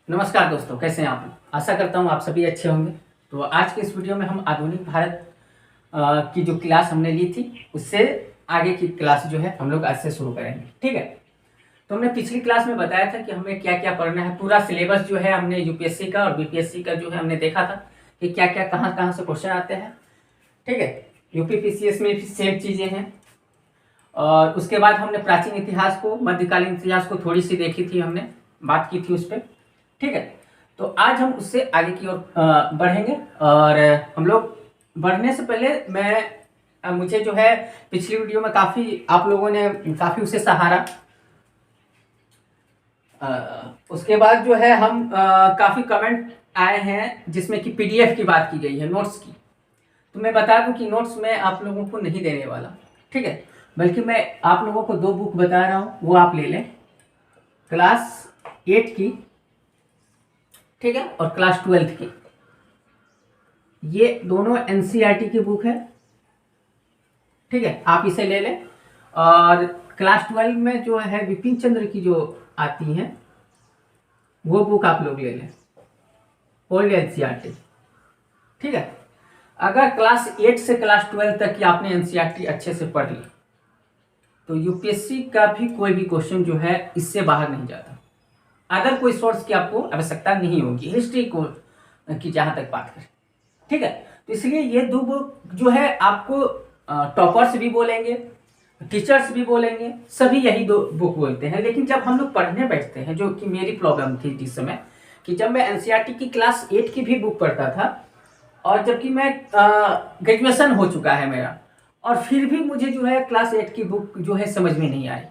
नमस्कार दोस्तों, कैसे हैं आप? आशा करता हूँ आप सभी अच्छे होंगे। तो आज के इस वीडियो में हम आधुनिक भारत की जो क्लास हमने ली थी, उससे आगे की क्लास जो है हम लोग आज से शुरू करेंगे। ठीक है। तो हमने पिछली क्लास में बताया था कि हमें क्या क्या पढ़ना है। पूरा सिलेबस जो है हमने यूपीएससी का और बीपीएससी का जो है हमने देखा था कि क्या क्या कहाँ कहाँ से क्वेश्चन आते हैं। ठीक है। यूपीपीसीएस में भी सेम चीज़ें हैं। और उसके बाद हमने प्राचीन इतिहास को, मध्यकालीन इतिहास को थोड़ी सी देखी थी, हमने बात की थी उस पर। ठीक है। तो आज हम उससे आगे की ओर बढ़ेंगे। और हम लोग बढ़ने से पहले मुझे जो है पिछली वीडियो में काफ़ी आप लोगों ने काफ़ी उसे सहारा। उसके बाद जो है हम काफ़ी कमेंट आए हैं जिसमें कि पीडीएफ की बात की गई है, नोट्स की। तो मैं बता दूं कि नोट्स मैं आप लोगों को नहीं देने वाला। ठीक है। बल्कि मैं आप लोगों को 2 बुक बता रहा हूँ, वो आप ले लें। क्लास 8 की, ठीक है, और क्लास 12 की। ये दोनों एनसीईआरटी की बुक है। ठीक है, आप इसे ले लें। और क्लास 12 में जो है विपिन चंद्र की जो आती हैं, वो बुक आप लोग ले लें, ओल्ड एनसीईआरटी। ठीक है। अगर क्लास 8 से क्लास 12 तक की आपने एनसीईआरटी अच्छे से पढ़ ली तो यूपीएससी का भी कोई भी क्वेश्चन जो है इससे बाहर नहीं जाता। अदर कोई सोर्स की आपको आवश्यकता नहीं होगी, हिस्ट्री को की जहां तक बात करें। ठीक है। तो इसलिए ये 2 बुक जो है आपको टॉपर्स भी बोलेंगे, टीचर्स भी बोलेंगे, सभी यही 2 बुक बोलते हैं। लेकिन जब हम लोग पढ़ने बैठते हैं, जो कि मेरी प्रॉब्लम थी जिस समय, कि जब मैं एनसीईआरटी की क्लास 8 की भी बुक पढ़ता था और जबकि मैं ग्रेजुएशन हो चुका है मेरा, और फिर भी मुझे जो है क्लास 8 की बुक जो है समझ में नहीं आई।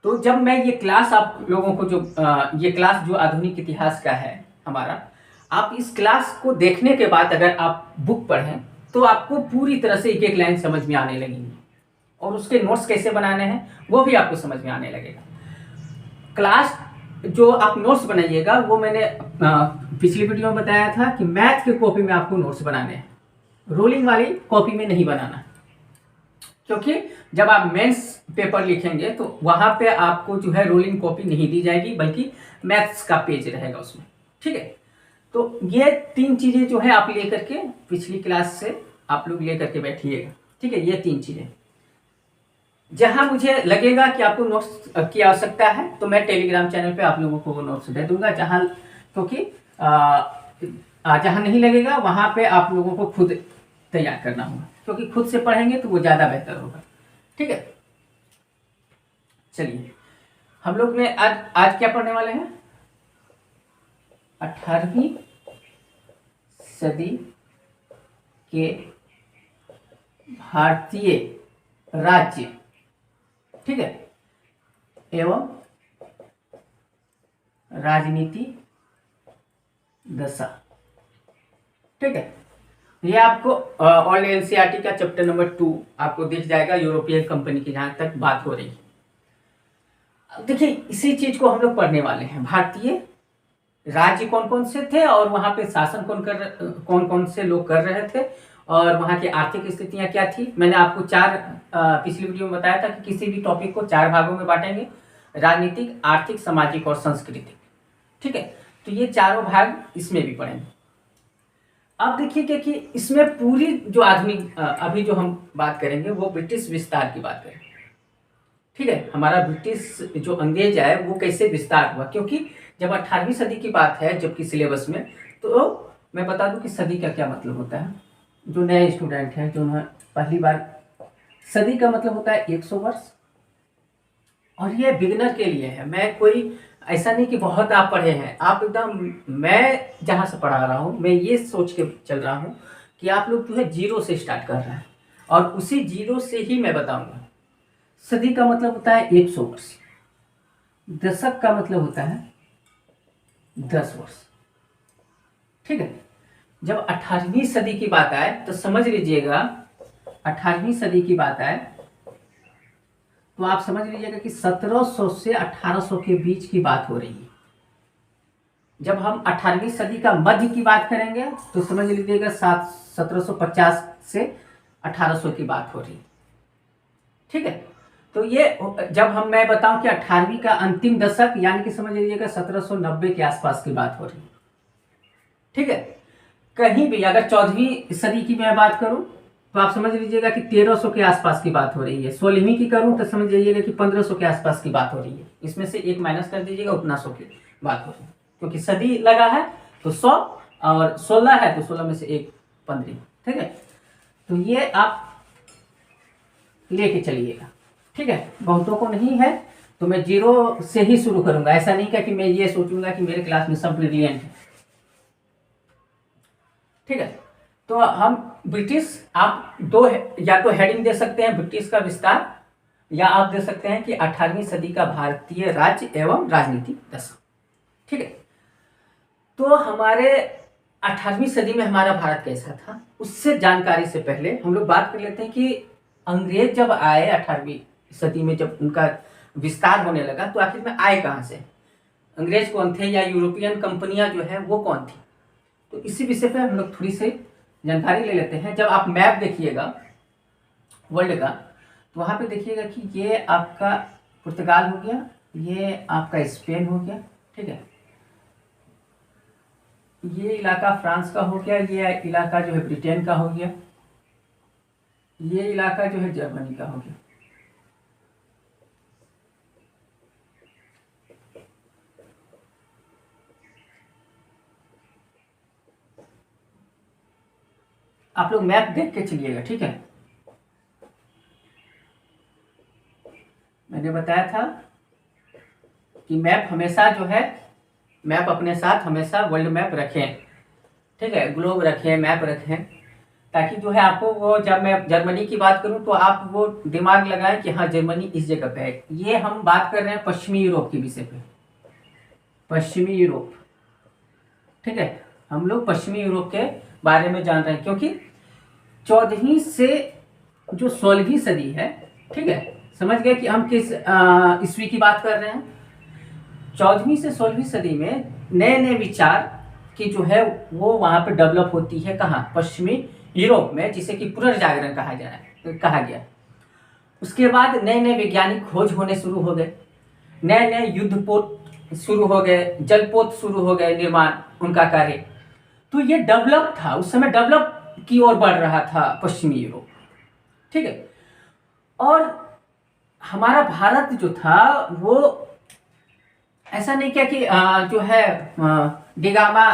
तो जब मैं ये क्लास आप लोगों को ये क्लास जो आधुनिक इतिहास का है हमारा, आप इस क्लास को देखने के बाद अगर आप बुक पढ़ें तो आपको पूरी तरह से एक एक लाइन समझ में आने लगेगी, और उसके नोट्स कैसे बनाने हैं वो भी आपको समझ में आने लगेगा। क्लास जो आप नोट्स बनाइएगा वो मैंने पिछली वीडियो में बताया था कि मैथ की कॉपी में आपको नोट्स बनाने हैं, रोलिंग वाली कॉपी में नहीं बनाना। क्योंकि जब आप मेंस पेपर लिखेंगे तो वहां पे आपको जो है रोलिंग कॉपी नहीं दी जाएगी, बल्कि मैथ्स का पेज रहेगा उसमें। ठीक है। तो ये 3 चीजें जो है आप लेकर के पिछली क्लास से आप लोग लेकर के बैठिएगा। ठीक है। ये 3 चीजें जहां मुझे लगेगा कि आपको नोट्स की आवश्यकता है तो मैं टेलीग्राम चैनल पे आप लोगों को वो नोट्स दे दूंगा। जहां क्योंकि जहां नहीं लगेगा वहां पे आप लोगों को खुद तैयार करना होगा, क्योंकि खुद से पढ़ेंगे तो वो ज़्यादा बेहतर होगा। ठीक है। चलिए, हम लोग ने आज क्या पढ़ने वाले हैं? 18वीं सदी के भारतीय राज्य, ठीक है, एवं राजनीति दशा। ठीक है। ये आपको ओल्ड एनसीईआरटी का चैप्टर नंबर 2 आपको दिख जाएगा, यूरोपियन कंपनी की जहां तक बात हो रही है। देखिए, इसी चीज को हम लोग पढ़ने वाले हैं। भारतीय राज्य कौन कौन से थे और वहां पे शासन कौन कौन से लोग कर रहे थे, और वहां की आर्थिक स्थितियां क्या थी। मैंने आपको 4 पिछली वीडियो में बताया था कि किसी भी टॉपिक को 4 भागों में बांटेंगे: राजनीतिक, आर्थिक, सामाजिक और सांस्कृतिक। ठीक है। तो ये चारों भाग इसमें भी पढ़ेंगे। अब देखिए कि इसमें पूरी जो आधुनिक अभी जो हम बात करेंगे वो ब्रिटिश विस्तार की बात करेंगे। ठीक है। हमारा ब्रिटिश जो अंग्रेज है वो कैसे विस्तार हुआ, क्योंकि जब 18वीं सदी की बात है जबकि सिलेबस में, तो मैं बता दूं कि सदी का क्या मतलब होता है। जो नए स्टूडेंट हैं, जो पहली बार, सदी का मतलब होता है 100 वर्ष। और ये बिगिनर के लिए है। मैं कोई ऐसा नहीं कि बहुत आप पढ़े हैं, आप एकदम, मैं जहाँ से पढ़ा रहा हूँ मैं ये सोच के चल रहा हूँ कि आप लोग जो है 0 से स्टार्ट कर रहे हैं, और उसी 0 से ही मैं बताऊंगा। सदी का मतलब होता है 100 वर्ष, दशक का मतलब होता है 10 वर्ष। ठीक है। जब 18वीं सदी की बात आए तो समझ लीजिएगा, 18वीं सदी की बात आए तो आप समझ लीजिएगा कि 1700 से 1800 के बीच की बात हो रही है। जब हम 18वीं सदी का मध्य की बात करेंगे तो समझ लीजिएगा 1750 से 1800 की बात हो रही है। ठीक है। तो ये जब मैं बताऊं कि 18वीं का अंतिम दशक, यानी कि समझ लीजिएगा 1790 के आसपास की बात हो रही है। ठीक है, कहीं भी अगर 14वीं सदी की मैं बात करूं तो आप समझ लीजिएगा कि 1300 के आसपास की बात हो रही है। 16वीं की करूं तो समझ लीजिएगा कि 1500 के आसपास की बात हो रही है। इसमें से एक माइनस कर दीजिएगा, उतना 100 की बात हो रही है, क्योंकि सदी लगा है तो 100 और 16 है तो 16 में से एक 15। ठीक है, तो ये आप लेके चलिएगा। ठीक है, बहुतों को नहीं है तो मैं 0 से ही शुरू करूंगा। ऐसा नहीं क्या कि मैं ये सोचूंगा कि मेरे क्लास में सब ब्रिलियंट है। ठीक है, तो हम ब्रिटिश, आप दो या तो हेडिंग दे सकते हैं ब्रिटिश का विस्तार, या आप दे सकते हैं कि 18वीं सदी का भारतीय राज्य एवं राजनीति दशा। ठीक है, तो हमारे 18वीं सदी में हमारा भारत कैसा था, उससे जानकारी से पहले हम लोग बात कर लेते हैं कि अंग्रेज जब आए 18वीं सदी में, जब उनका विस्तार होने लगा तो आखिर में आए कहाँ से, अंग्रेज कौन थे, या यूरोपियन कंपनियां जो है वो कौन थी। तो इसी विषय पे हम लोग थोड़ी सी जानकारी ले लेते हैं। जब आप मैप देखिएगा वर्ल्ड का, तो वहाँ पे देखिएगा कि ये आपका पुर्तगाल हो गया, ये आपका स्पेन हो गया। ठीक है, ये इलाका फ्रांस का हो गया, ये इलाका जो है ब्रिटेन का हो गया, ये इलाका जो है जर्मनी का हो गया। आप लोग मैप देख के चलिएगा। ठीक है, मैंने बताया था कि मैप हमेशा जो है, मैप अपने साथ हमेशा वर्ल्ड मैप रखें। ठीक है, ग्लोब रखें, मैप रखें, ताकि जो है आपको वो, जब मैं जर्मनी की बात करूं तो आप वो दिमाग लगाएं कि हाँ जर्मनी इस जगह पे है। ये हम बात कर रहे हैं पश्चिमी यूरोप के विषय पे, पश्चिमी यूरोप। ठीक है, हम लोग पश्चिमी यूरोप के बारे में जान रहे हैं, क्योंकि 14वीं से जो 16वीं सदी है, ठीक है, समझ गए कि हम किस ईस्वी की बात कर रहे हैं। 14वीं से 16वीं सदी में नए नए विचार की जो है वो वहाँ पे डेवलप होती है। कहाँ, पश्चिमी यूरोप में, जिसे कि पुनर्जागरण कहा गया। उसके बाद नए नए वैज्ञानिक खोज होने शुरू हो गए, नए नए युद्धपोत शुरू हो गए, जलपोत शुरू हो गए निर्माण, उनका कार्य। तो ये डेवलप था, उस समय डेवलप की ओर बढ़ रहा था पश्चिमी यूरोप। ठीक है, और हमारा भारत जो था वो ऐसा नहीं क्या कि जो है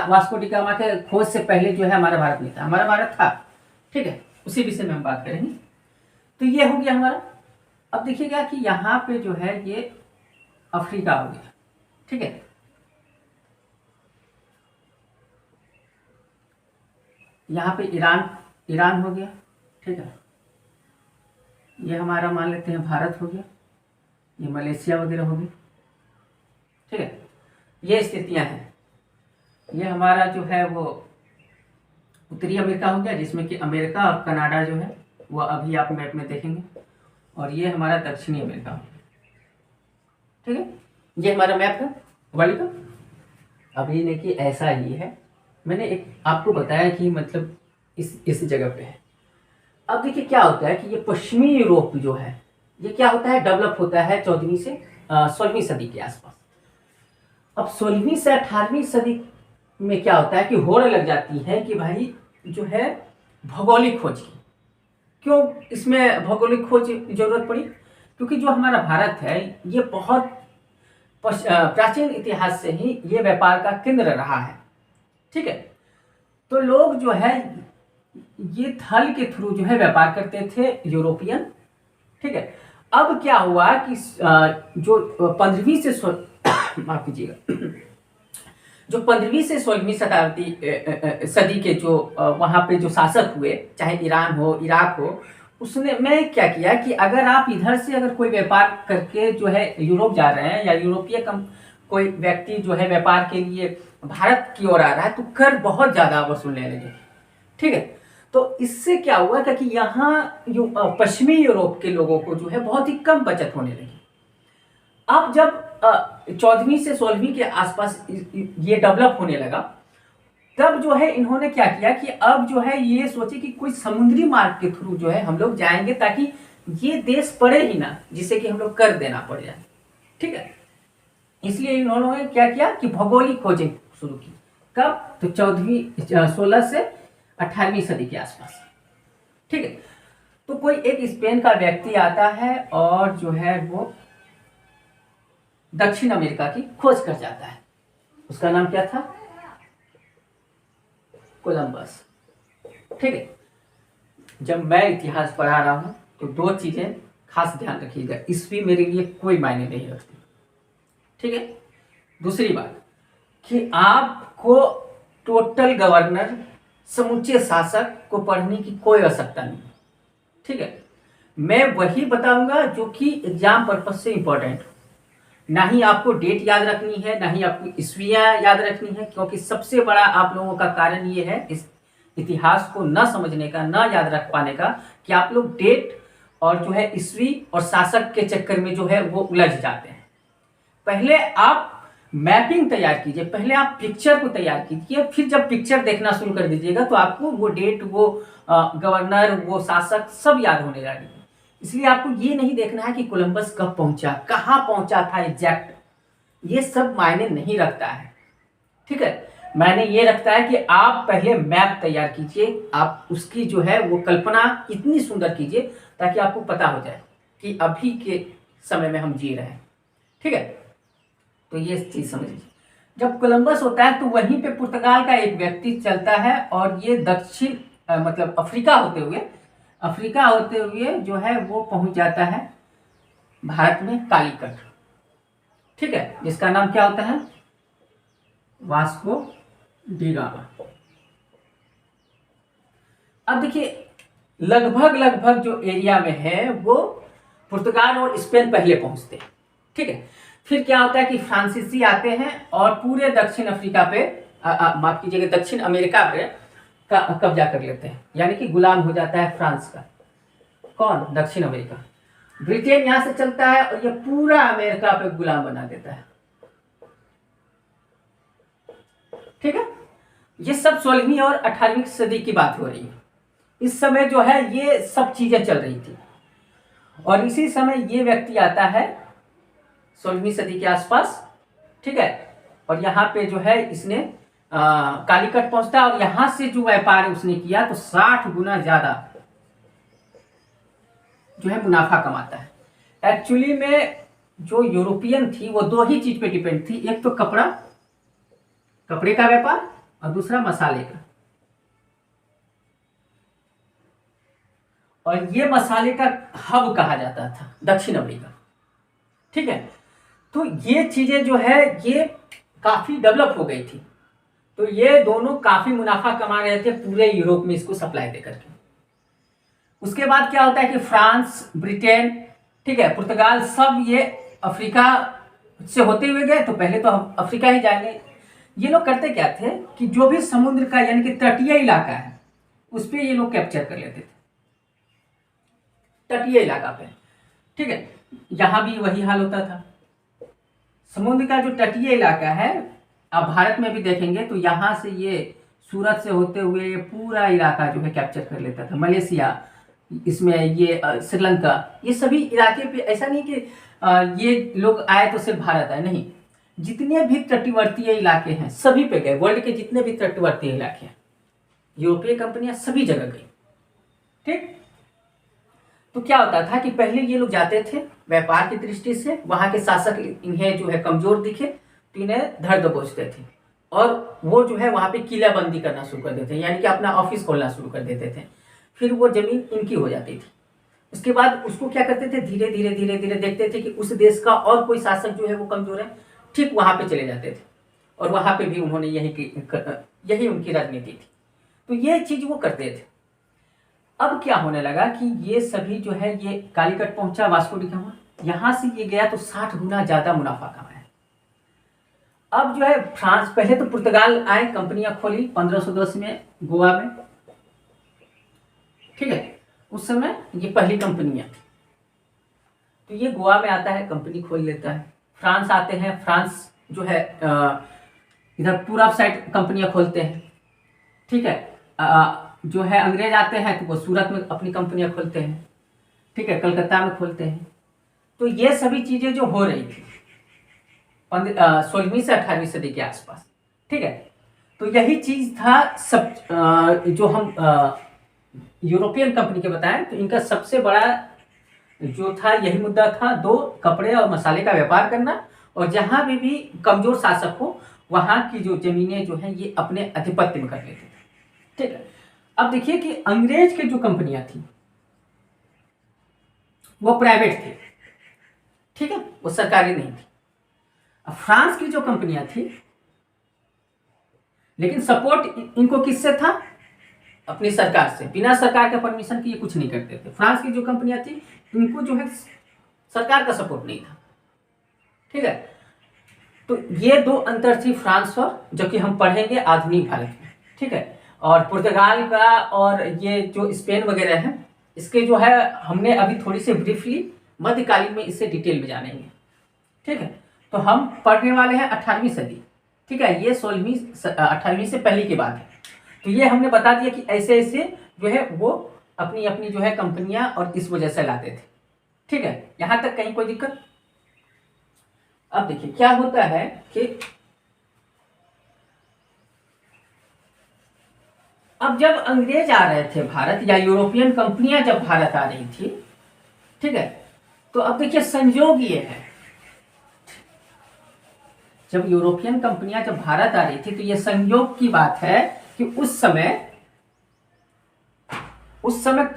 वास्को डिगामा के खोज से पहले जो है हमारा भारत नहीं था, हमारा भारत था। ठीक है, उसी विषय में हम बात करेंगे। तो ये हो गया हमारा। अब देखिएगा कि यहाँ पे जो है ये अफ्रीका हो गया। ठीक है, यहाँ पे ईरान हो गया। ठीक है, ये हमारा मान लेते हैं भारत हो गया, ये मलेशिया वगैरह हो गया। ठीक है, ये स्थितियां हैं। ये हमारा जो है वो उत्तरी अमेरिका हो गया, जिसमें कि अमेरिका और कनाडा जो है वो अभी आप मैप में देखेंगे, और ये हमारा दक्षिणी अमेरिका हो गया। ठीक है, ये हमारा मैप है वर्ल्ड का। अभी नहीं कि ऐसा ही है, मैंने एक आपको बताया कि मतलब इस जगह पे है। अब देखिए क्या होता है कि ये पश्चिमी यूरोप जो है ये क्या होता है, डेवलप होता है 14वीं से 16वीं सदी के आसपास। अब 16वीं से 18वीं सदी में क्या होता है कि होड़ लग जाती है कि भाई जो है भौगोलिक खोज की। क्यों इसमें भौगोलिक खोज की जरूरत पड़ी, क्योंकि जो हमारा भारत है ये बहुत प्राचीन इतिहास से ही ये व्यापार का केंद्र रहा है। ठीक है, तो लोग जो है ये थल के थ्रू जो है व्यापार करते थे, यूरोपियन। ठीक है, अब क्या हुआ कि जो 15वीं से माफ कीजिएगा, जो 15वीं से 16वीं शताब्दी सदी के जो वहाँ पे जो शासक हुए, चाहे ईरान हो, इराक हो, उसने मैं क्या किया कि अगर आप इधर से अगर कोई व्यापार करके जो है यूरोप जा रहे हैं, या यूरोपीय कोई व्यक्ति जो है व्यापार के लिए भारत की ओर आ रहा है, तो कर बहुत ज़्यादा वसूलने लगे। ठीक है, तो इससे क्या हुआ कि यहाँ जो पश्चिमी यूरोप के लोगों को जो है बहुत ही कम बचत होने लगी। अब जब 14वीं से 16वीं के आसपास ये डेवलप होने लगा, तब जो है इन्होंने क्या किया कि अब जो है ये सोचे कि कोई समुद्री मार्ग के थ्रू जो है हम लोग जाएंगे, ताकि ये देश पड़े ही ना जिसे कि हम लोग कर देना पड़ जाए। ठीक है, इसलिए इन्होंने क्या किया कि भौगोलिक खोजें शुरू की। कब? तो 16 से 18वीं सदी के आसपास। ठीक है, तो कोई एक स्पेन का व्यक्ति आता है और जो है वो दक्षिण अमेरिका की खोज कर जाता है। उसका नाम क्या था? कोलंबस। ठीक है, जब मैं इतिहास पढ़ा रहा हूं तो दो चीजें खास ध्यान रखिएगा, ईस्वी मेरे लिए कोई मायने नहीं रखती। ठीक है, दूसरी बात कि आपको टोटल गवर्नर, समूचे शासक को पढ़ने की कोई आवश्यकता नहीं। ठीक है, मैं वही बताऊंगा जो कि एग्जाम पर्पज से इंपॉर्टेंट हो। ना ही आपको डेट याद रखनी है, ना ही आपको ईस्वियां याद रखनी है, क्योंकि सबसे बड़ा आप लोगों का कारण ये है इस इतिहास को न समझने का, न याद रख पाने का, कि आप लोग डेट और जो है ईस्वी और शासक के चक्कर में जो है वो उलझ जाते हैं। पहले आप मैपिंग तैयार कीजिए, पहले आप पिक्चर को तैयार कीजिए, फिर जब पिक्चर देखना शुरू कर दीजिएगा तो आपको वो डेट, वो गवर्नर, वो शासक सब याद होने लगेगा। इसलिए आपको ये नहीं देखना है कि कोलंबस कब पहुंचा, कहाँ पहुंचा था एग्जैक्ट, ये सब मायने नहीं रखता है। ठीक है, मायने ये रखता है कि आप पहले मैप तैयार कीजिए, आप उसकी जो है वो कल्पना इतनी सुंदर कीजिए ताकि आपको पता हो जाए कि अभी के समय में हम जी रहे हैं। ठीक है, तो ये चीज समझ लीजिए। जब कोलंबस होता है तो वहीं पे पुर्तगाल का एक व्यक्ति चलता है और ये दक्षिण मतलब अफ्रीका होते हुए जो है वो पहुंच जाता है भारत में कालीकट। ठीक है, जिसका नाम क्या होता है? Vasco D gamma. अब देखिए, लगभग जो एरिया में है वो पुर्तगाल और स्पेन पहले पहुंचते हैं। ठीक है, फिर क्या होता है कि फ्रांसीसी आते हैं और पूरे दक्षिण अफ्रीका पे, माफ कीजिएगा, दक्षिण अमेरिका पे कब्जा कर लेते हैं, यानी कि गुलाम हो जाता है फ्रांस का। कौन? दक्षिण अमेरिका। ब्रिटेन यहां से चलता है और ये पूरा अमेरिका पे गुलाम बना देता है। ठीक है, ये सब 16वीं और 18वीं सदी की बात हो रही है। इस समय जो है ये सब चीजें चल रही थी और इसी समय ये व्यक्ति आता है 16वीं सदी के आसपास। ठीक है, और यहाँ पे जो है इसने कालीकट पहुंचता है और यहां से जो व्यापार उसने किया तो 60 गुना ज्यादा जो है मुनाफा कमाता है। एक्चुअली में जो यूरोपियन थी वो दो ही चीज पे डिपेंड थी, एक तो कपड़े का व्यापार और दूसरा मसाले का। और ये मसाले का हब कहा जाता था दक्षिण अफ्रीका। ठीक है, तो ये चीजें जो है ये काफी डेवलप हो गई थी, तो ये दोनों काफी मुनाफा कमा रहे थे पूरे यूरोप में इसको सप्लाई देकर के। उसके बाद क्या होता है कि फ्रांस, ब्रिटेन, ठीक है, पुर्तगाल, सब ये अफ्रीका से होते हुए गए, तो पहले तो हम अफ्रीका ही जाएंगे। ये लोग करते क्या थे कि जो भी समुद्र का यानी कि तटीय इलाका है उस पर ये लोग कैप्चर कर लेते थे, तटीय इलाका पे। ठीक है, यहां भी वही हाल होता था। समुद्र का जो तटीय इलाका है, आप भारत में भी देखेंगे तो यहां से ये सूरत से होते हुए ये पूरा इलाका जो है कैप्चर कर लेता था। मलेशिया, इसमें ये श्रीलंका, ये सभी इलाके पे, ऐसा नहीं कि ये लोग आए तो सिर्फ भारत आए, नहीं, जितने भी तटवर्तीय इलाके हैं सभी पे गए। वर्ल्ड के जितने भी तटवर्तीय इलाके हैं यूरोपीय कंपनियां सभी जगह गई। ठीक, तो क्या होता था कि पहले ये लोग जाते थे व्यापार की दृष्टि से, वहां के शासक इन्हें जो है कमजोर दिखे तो इन्हें धर दबोचते थे और वो जो है वहां पे किलाबंदी करना शुरू कर देते थे, यानी कि अपना ऑफिस खोलना शुरू कर देते थे। फिर वो जमीन इनकी हो जाती थी। उसके बाद उसको क्या करते थे, धीरे धीरे देखते थे कि उस देश का और कोई शासक जो है वो कमजोर है, ठीक वहां पे चले जाते थे और वहां पे भी उन्होंने यही उनकी राजनीति थी। तो ये चीज वो करते थे। अब क्या होने लगा कि ये सभी जो है ये कालीकट पहुंचा, वास्को डी गामा, यहां से ये गया तो 60 गुना ज्यादा मुनाफा कमाया। अब जो है फ्रांस, पहले तो पुर्तगाल आए, कंपनियां खोली 1510 में गोवा में। ठीक है, उस समय ये पहली कंपनियां थी, तो ये गोवा में आता है, कंपनी खोल लेता है। फ्रांस आते हैं, फ्रांस जो है इधर पूर्व साइड कंपनियां खोलते हैं। ठीक है, जो है अंग्रेज आते हैं तो वो सूरत में अपनी कंपनियां खोलते हैं। ठीक है, कलकत्ता में खोलते हैं। तो ये सभी चीजें जो हो रही थी 16वीं से 18वीं सदी के आसपास, ठीक है। तो यही चीज था सब जो हम यूरोपियन कंपनी के बताएं तो इनका सबसे बड़ा जो था यही मुद्दा था, दो कपड़े और मसाले का व्यापार करना, और जहां भी कमजोर शासक हो वहां की जो जमीनें जो है ये अपने आधिपत्य में कर लेते थे, ठीक है। अब देखिए कि अंग्रेज की जो कंपनियां थी वो प्राइवेट थी, ठीक है, वो सरकारी नहीं थी। अब फ्रांस की जो कंपनियां थी, लेकिन सपोर्ट इनको किससे था? अपनी सरकार से। बिना सरकार के परमिशन के ये कुछ नहीं करते थे। फ्रांस की जो कंपनियां थी इनको जो है सरकार का सपोर्ट नहीं था, ठीक है। तो ये दो अंतर थी फ्रांस और, जो कि हम पढ़ेंगे आधुनिक भारत में, ठीक है। और पुर्तगाल का और ये जो स्पेन वगैरह है, इसके जो है हमने अभी थोड़ी सी ब्रीफली मध्यकालीन में इससे डिटेल में जानेंगे, ठीक है। तो हम पढ़ने वाले हैं 18वीं सदी, ठीक है। ये 16वीं 18वीं से पहले की बात है। तो ये हमने बता दिया कि ऐसे ऐसे जो है वो अपनी अपनी जो है कंपनियां और इस वजह से लाते थे, ठीक है। यहां तक कहीं कोई दिक्कत? अब देखिए क्या होता है कि अब जब अंग्रेज आ रहे थे भारत, या यूरोपियन कंपनियां जब भारत आ रही थी, ठीक है, तो अब देखिए संयोग ये है, जब यूरोपियन कंपनियां जब भारत आ रही थी तो ये संयोग की बात है कि उस समय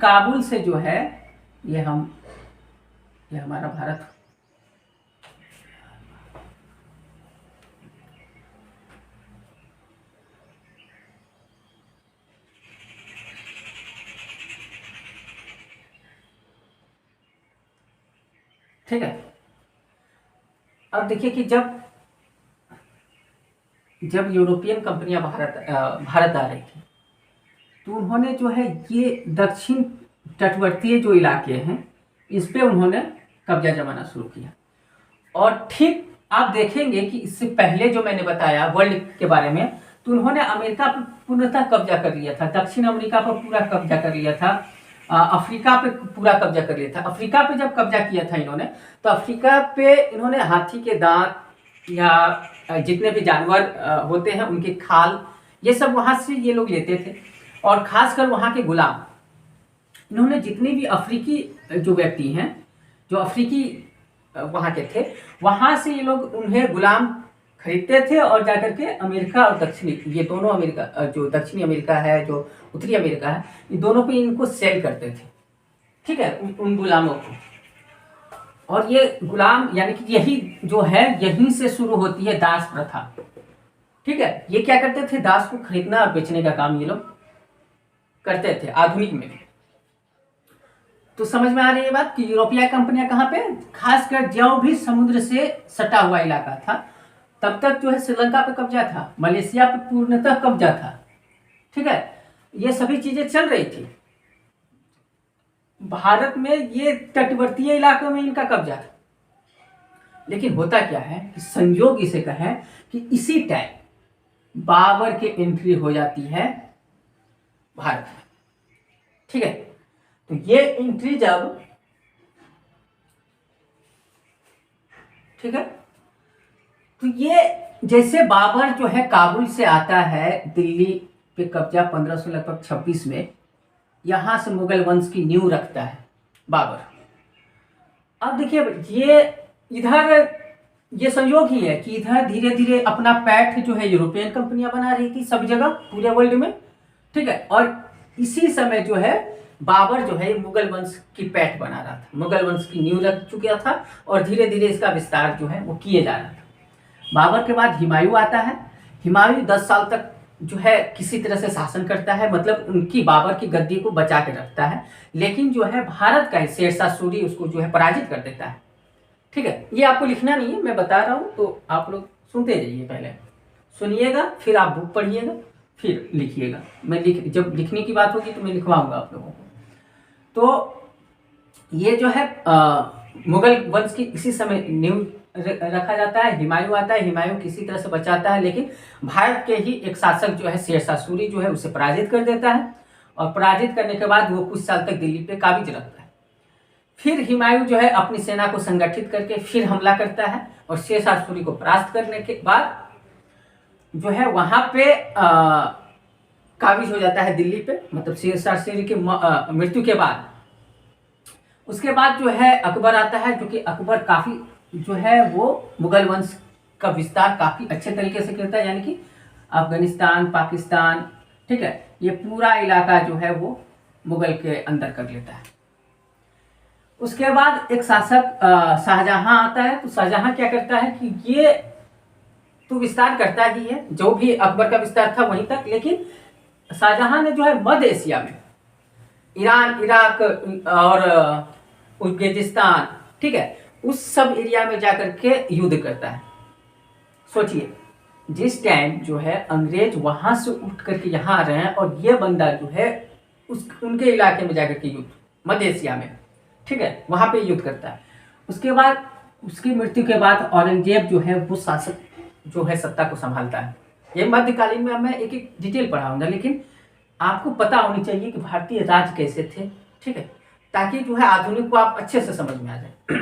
काबुल से जो है ये हमारा भारत, ठीक है। अब देखिए कि जब यूरोपियन कंपनियां भारत आ रही थी तो उन्होंने जो है ये दक्षिण तटवर्तीय जो इलाके हैं इस पे उन्होंने कब्जा जमाना शुरू किया। और ठीक आप देखेंगे कि इससे पहले जो मैंने बताया वर्ल्ड के बारे में, तो उन्होंने अमेरिका पर पूर्णतः कब्जा कर लिया था, दक्षिण अमेरिका पर पूरा कब्जा कर लिया था, अफ्रीका पे पूरा कब्जा कर लिया था। अफ्रीका पे जब कब्जा किया था इन्होंने, तो अफ्रीका पे इन्होंने हाथी के दांत या जितने भी जानवर होते हैं उनके खाल, ये सब वहां से ये लोग लेते थे। और खासकर वहां के गुलाम, इन्होंने जितने भी अफ्रीकी जो व्यक्ति हैं, जो अफ्रीकी वहां के थे, वहां से ये लोग उन्हें गुलाम खरीदते थे और जाकर के अमेरिका और दक्षिणी, ये दोनों अमेरिका, जो दक्षिणी अमेरिका है जो उत्तरी अमेरिका है, ये दोनों पे इनको सेल करते थे, ठीक है, उन गुलामों को। और ये गुलाम यानी कि यही जो है यहीं से शुरू होती है दास प्रथा, ठीक है। ये क्या करते थे? दास को खरीदना और बेचने का काम ये लोग करते थे आधुनिक में। तो समझ में आ रही है बात कि यूरोपीय कंपनियां कहां पे, खासकर जो भी समुद्र से सटा हुआ इलाका था, तब तक जो है श्रीलंका पे कब्जा था, मलेशिया पे पूर्णतः कब्जा था, ठीक है। ये सभी चीजें चल रही थी। भारत में ये तटवर्तीय इलाकों में इनका कब्जा था। लेकिन होता क्या है कि संयोग इसे कहें कि इसी टाइम बाबर की एंट्री हो जाती है भारत में, ठीक है। तो ये एंट्री जब, ठीक है, तो ये जैसे बाबर जो है काबुल से आता है दिल्ली पे कब्जा 1500 लगभग 26 में, यहां से मुगल वंश की नींव रखता है बाबर। अब देखिए ये इधर ये संयोग ही है कि इधर धीरे धीरे अपना पैठ जो है यूरोपियन कंपनियां बना रही थी सब जगह पूरे वर्ल्ड में, ठीक है। और इसी समय जो है बाबर जो है मुगल वंश की पैठ बना रहा था, मुगल वंश की नींव रख चुका था और धीरे धीरे इसका विस्तार जो है वो किए जा रहा था। बाबर के बाद हुमायूं आता है। हुमायूं 10 साल तक जो है किसी तरह से शासन करता है, मतलब उनकी बाबर की गद्दी को बचा के रखता है। लेकिन जो है भारत का शेरशाह सूरी उसको जो है पराजित कर देता है, ठीक है। ये आपको लिखना नहीं है, मैं बता रहा हूँ, तो आप लोग सुनते जाइए, पहले सुनिएगा फिर आप बुक पढ़िएगा फिर लिखिएगा। मैं जब लिखने की बात होगी तो मैं लिखवाऊंगा आप लोगों को। तो ये जो है मुगल वंश की इसी समय नींव रखा जाता है। हुमायूं आता है, हुमायूं किसी तरह से बचाता है, लेकिन भारत के ही एक शासक जो है शेरशाह सूरी जो है उसे पराजित कर देता है। और पराजित करने के बाद वो कुछ साल तक दिल्ली पे काबिज रखता है। फिर हुमायूं जो है अपनी सेना को संगठित करके फिर हमला करता है और शेरशाह सूरी को परास्त करने के बाद जो है वहां पे काबिज हो जाता है दिल्ली पे, मतलब शेरशाह सूरी की मृत्यु के बाद। उसके बाद जो है अकबर आता है, जो कि अकबर काफ़ी जो है वो मुगल वंश का विस्तार काफ़ी अच्छे तरीके से करता है, यानी कि अफगानिस्तान, पाकिस्तान, ठीक है, ये पूरा इलाका जो है वो मुगल के अंदर कर लेता है। उसके बाद एक शासक शाहजहां आता है। तो शाहजहां क्या करता है कि ये तो विस्तार करता ही है, जो भी अकबर का विस्तार था वहीं तक, लेकिन शाहजहां ने जो है मध्य एशिया में ईरान, इराक और उज्बेकिस्तान, ठीक है, उस सब एरिया में जाकर के युद्ध करता है। सोचिए जिस टाइम जो है अंग्रेज वहां से उठ करके यहाँ आ रहे हैं और ये बंदा जो है उनके इलाके में जाकर के युद्ध, मध्य एशिया में, ठीक है, वहां पे युद्ध करता है। उसके बाद उसकी मृत्यु के बाद औरंगजेब जो है वो शासक जो है सत्ता को संभालता है। ये मध्यकालीन में मैं एक एक डिटेल पढ़ाऊंगा, लेकिन आपको पता होनी चाहिए कि भारतीय राज कैसे थे, ठीक है, ताकि जो है आधुनिक को आप अच्छे से समझ में आ जाए।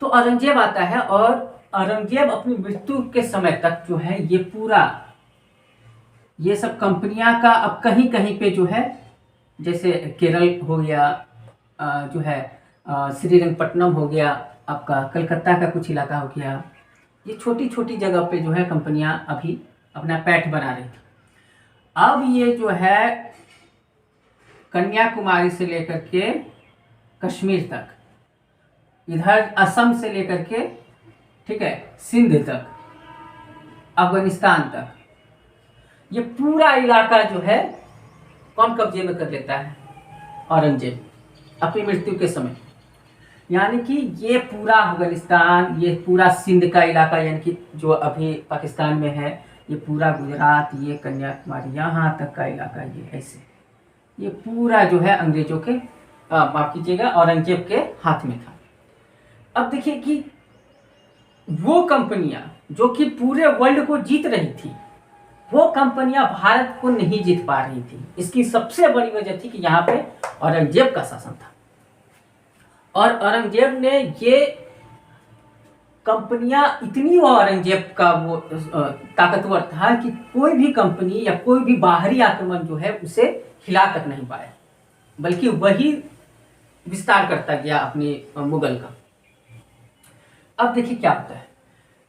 तो औरंगजेब आता है और औरंगजेब अपनी मृत्यु के समय तक जो है ये पूरा ये सब कंपनियां का अब कहीं कहीं पे जो है, जैसे केरल हो गया, जो है श्रीरंगपट्टनम हो गया, आपका कलकत्ता का कुछ इलाका हो गया, ये छोटी छोटी जगह पे जो है कंपनियां अभी अपना पैठ बना रही थी। अब ये जो है कन्याकुमारी से लेकर के कश्मीर तक, इधर असम से लेकर के, ठीक है, सिंध तक, अफगानिस्तान तक, ये पूरा इलाका जो है कौन कब्जे में कर लेता है? औरंगजेब अपनी मृत्यु के समय। यानी कि ये पूरा अफगानिस्तान, ये पूरा सिंध का इलाका, यानी कि जो अभी पाकिस्तान में है, ये पूरा गुजरात, ये कन्याकुमारी, यहाँ तक का इलाका, ये ऐसे ये पूरा जो है अंग्रेजों के, माफ कीजिएगा, औरंगजेब के हाथ में था। अब देखिए कि वो कंपनियां जो कि पूरे वर्ल्ड को जीत रही थी, वो कंपनियां भारत को नहीं जीत पा रही थी। इसकी सबसे बड़ी वजह थी कि यहाँ पे औरंगजेब का शासन था और औरंगजेब ने ये कंपनियां, इतनी औरंगजेब का वो ताकतवर था कि कोई भी कंपनी या कोई भी बाहरी आक्रमण जो है उसे हिला तक नहीं पाया, बल्कि वही विस्तार करता गया अपनी मुगल का। अब देखिए क्या होता है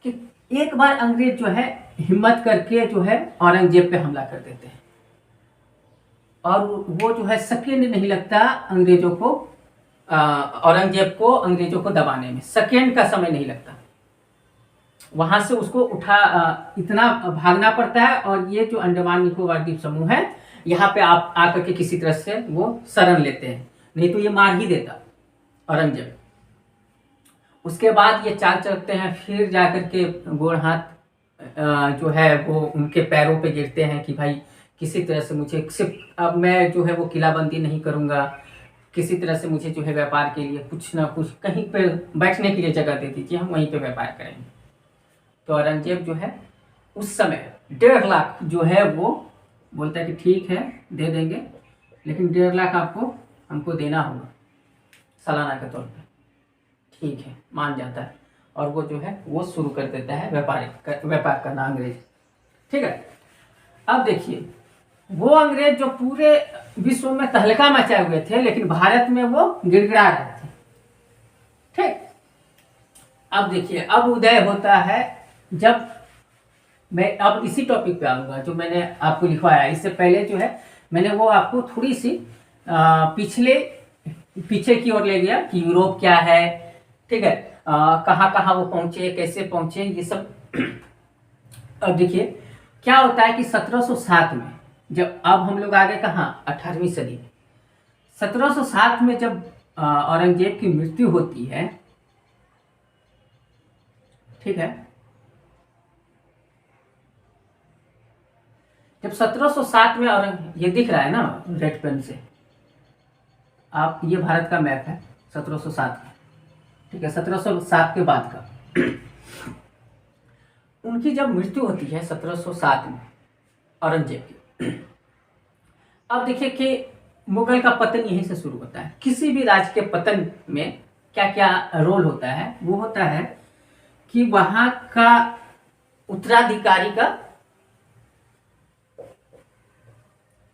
कि एक बार अंग्रेज जो है हिम्मत करके जो है औरंगजेब पे हमला कर देते हैं और वो जो है सेकेंड नहीं लगता अंग्रेजों को, औरंगजेब को अंग्रेजों को दबाने में सेकेंड का समय नहीं लगता। वहां से उसको इतना भागना पड़ता है और ये जो अंडमान निकोबार द्वीप समूह है, यहाँ पे आप आकर के किसी तरह से वो शरण लेते हैं, नहीं तो ये मार ही देता औरंगजेब। उसके बाद ये चाल चलते हैं, फिर जाकर के गोड़ हाथ जो है वो उनके पैरों पे गिरते हैं कि भाई किसी तरह से मुझे सिर्फ, अब मैं जो है वो किलाबंदी नहीं करूँगा, किसी तरह से मुझे जो है व्यापार के लिए कुछ ना कुछ कहीं पे बैठने के लिए जगह दे दीजिए, हम वहीं पे व्यापार करेंगे। तो औरंगजेब जो है उस समय 1.5 लाख जो है वो बोलता है कि ठीक है दे देंगे, लेकिन 1.5 लाख आपको हमको देना होगा सालाना के तौर पे। ठीक है, मान जाता है और वो जो है वो शुरू कर देता है व्यापार करना अंग्रेज, ठीक है। अब देखिए वो अंग्रेज जो पूरे विश्व में तहलका मचाए हुए थे, लेकिन भारत में वो गिड़गिड़ा रहे थे, ठीक। अब देखिए अब उदय होता है, जब मैं अब इसी टॉपिक पे आऊँगा जो मैंने आपको लिखवाया। इससे पहले जो है मैंने वो आपको थोड़ी सी पीछे की ओर ले गया कि यूरोप क्या है, ठीक है, कहाँ कहाँ वो पहुँचे, कैसे पहुँचे, ये सब। अब देखिए क्या होता है कि 1707 में जब, अब हम लोग आ गए कहाँ, 18वीं सदी में। 1707 में जब औरंगजेब की मृत्यु होती है, ठीक है, जब 1707 में औरंगजेब, ये दिख रहा है ना रेड पेन से, आप, ये भारत का मैप है 1707 का, ठीक है, 1707 के बाद का। उनकी जब मृत्यु होती है 1707 में औरंगजेब की, अब देखिए कि मुगल का पतन यहीं से शुरू होता है। किसी भी राज्य के पतन में क्या क्या रोल होता है, वो होता है कि वहां का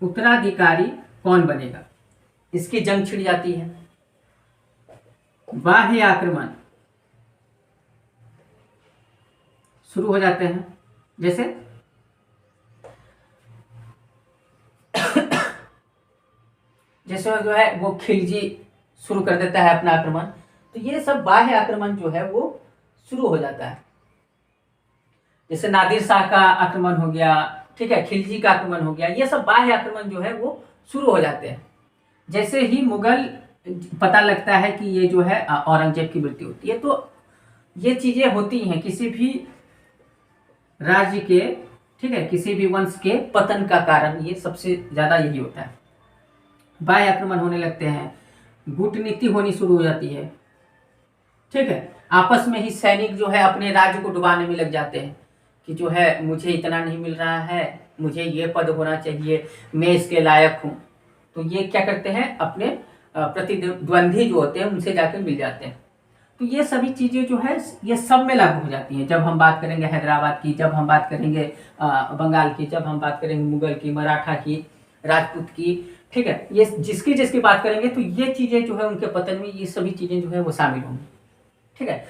उत्तराधिकारी कौन बनेगा, इसकी जंग छिड़ जाती है। बाह्य आक्रमण शुरू हो जाते हैं, जैसे जो है वो खिलजी शुरू कर देता है अपना आक्रमण। तो ये सब बाह्य आक्रमण जो है वो शुरू हो जाता है। जैसे नादिर शाह का आक्रमण हो गया, ठीक है, खिलजी का आक्रमण हो गया, ये सब बाह्य आक्रमण जो है वो शुरू हो जाते हैं। जैसे ही मुगल पता लगता है कि ये जो है औरंगजेब की मृत्यु होती है, तो ये चीजें होती हैं किसी भी राज्य के, ठीक है, किसी भी वंश के पतन का कारण ये सबसे ज्यादा यही होता है। बाह्य आक्रमण होने लगते हैं, कूटनीति होनी शुरू हो जाती है, ठीक है, आपस में ही सैनिक जो है अपने राज्य को डुबाने में लग जाते हैं कि जो है मुझे इतना नहीं मिल रहा है, मुझे ये पद होना चाहिए, मैं इसके लायक हूँ। तो ये क्या करते हैं, अपने प्रतिद्वंदी जो होते हैं उनसे जाकर मिल जाते हैं। तो ये सभी चीज़ें जो है ये सब में लागू हो जाती हैं। जब हम बात करेंगे हैदराबाद की, जब हम बात करेंगे बंगाल की, जब हम बात करेंगे मुगल की, मराठा की, राजपूत की, ठीक है, ये जिसकी जिसकी बात करेंगे तो ये चीज़ें जो है उनके पतन में ये सभी चीज़ें जो है वो शामिल होंगी, ठीक है।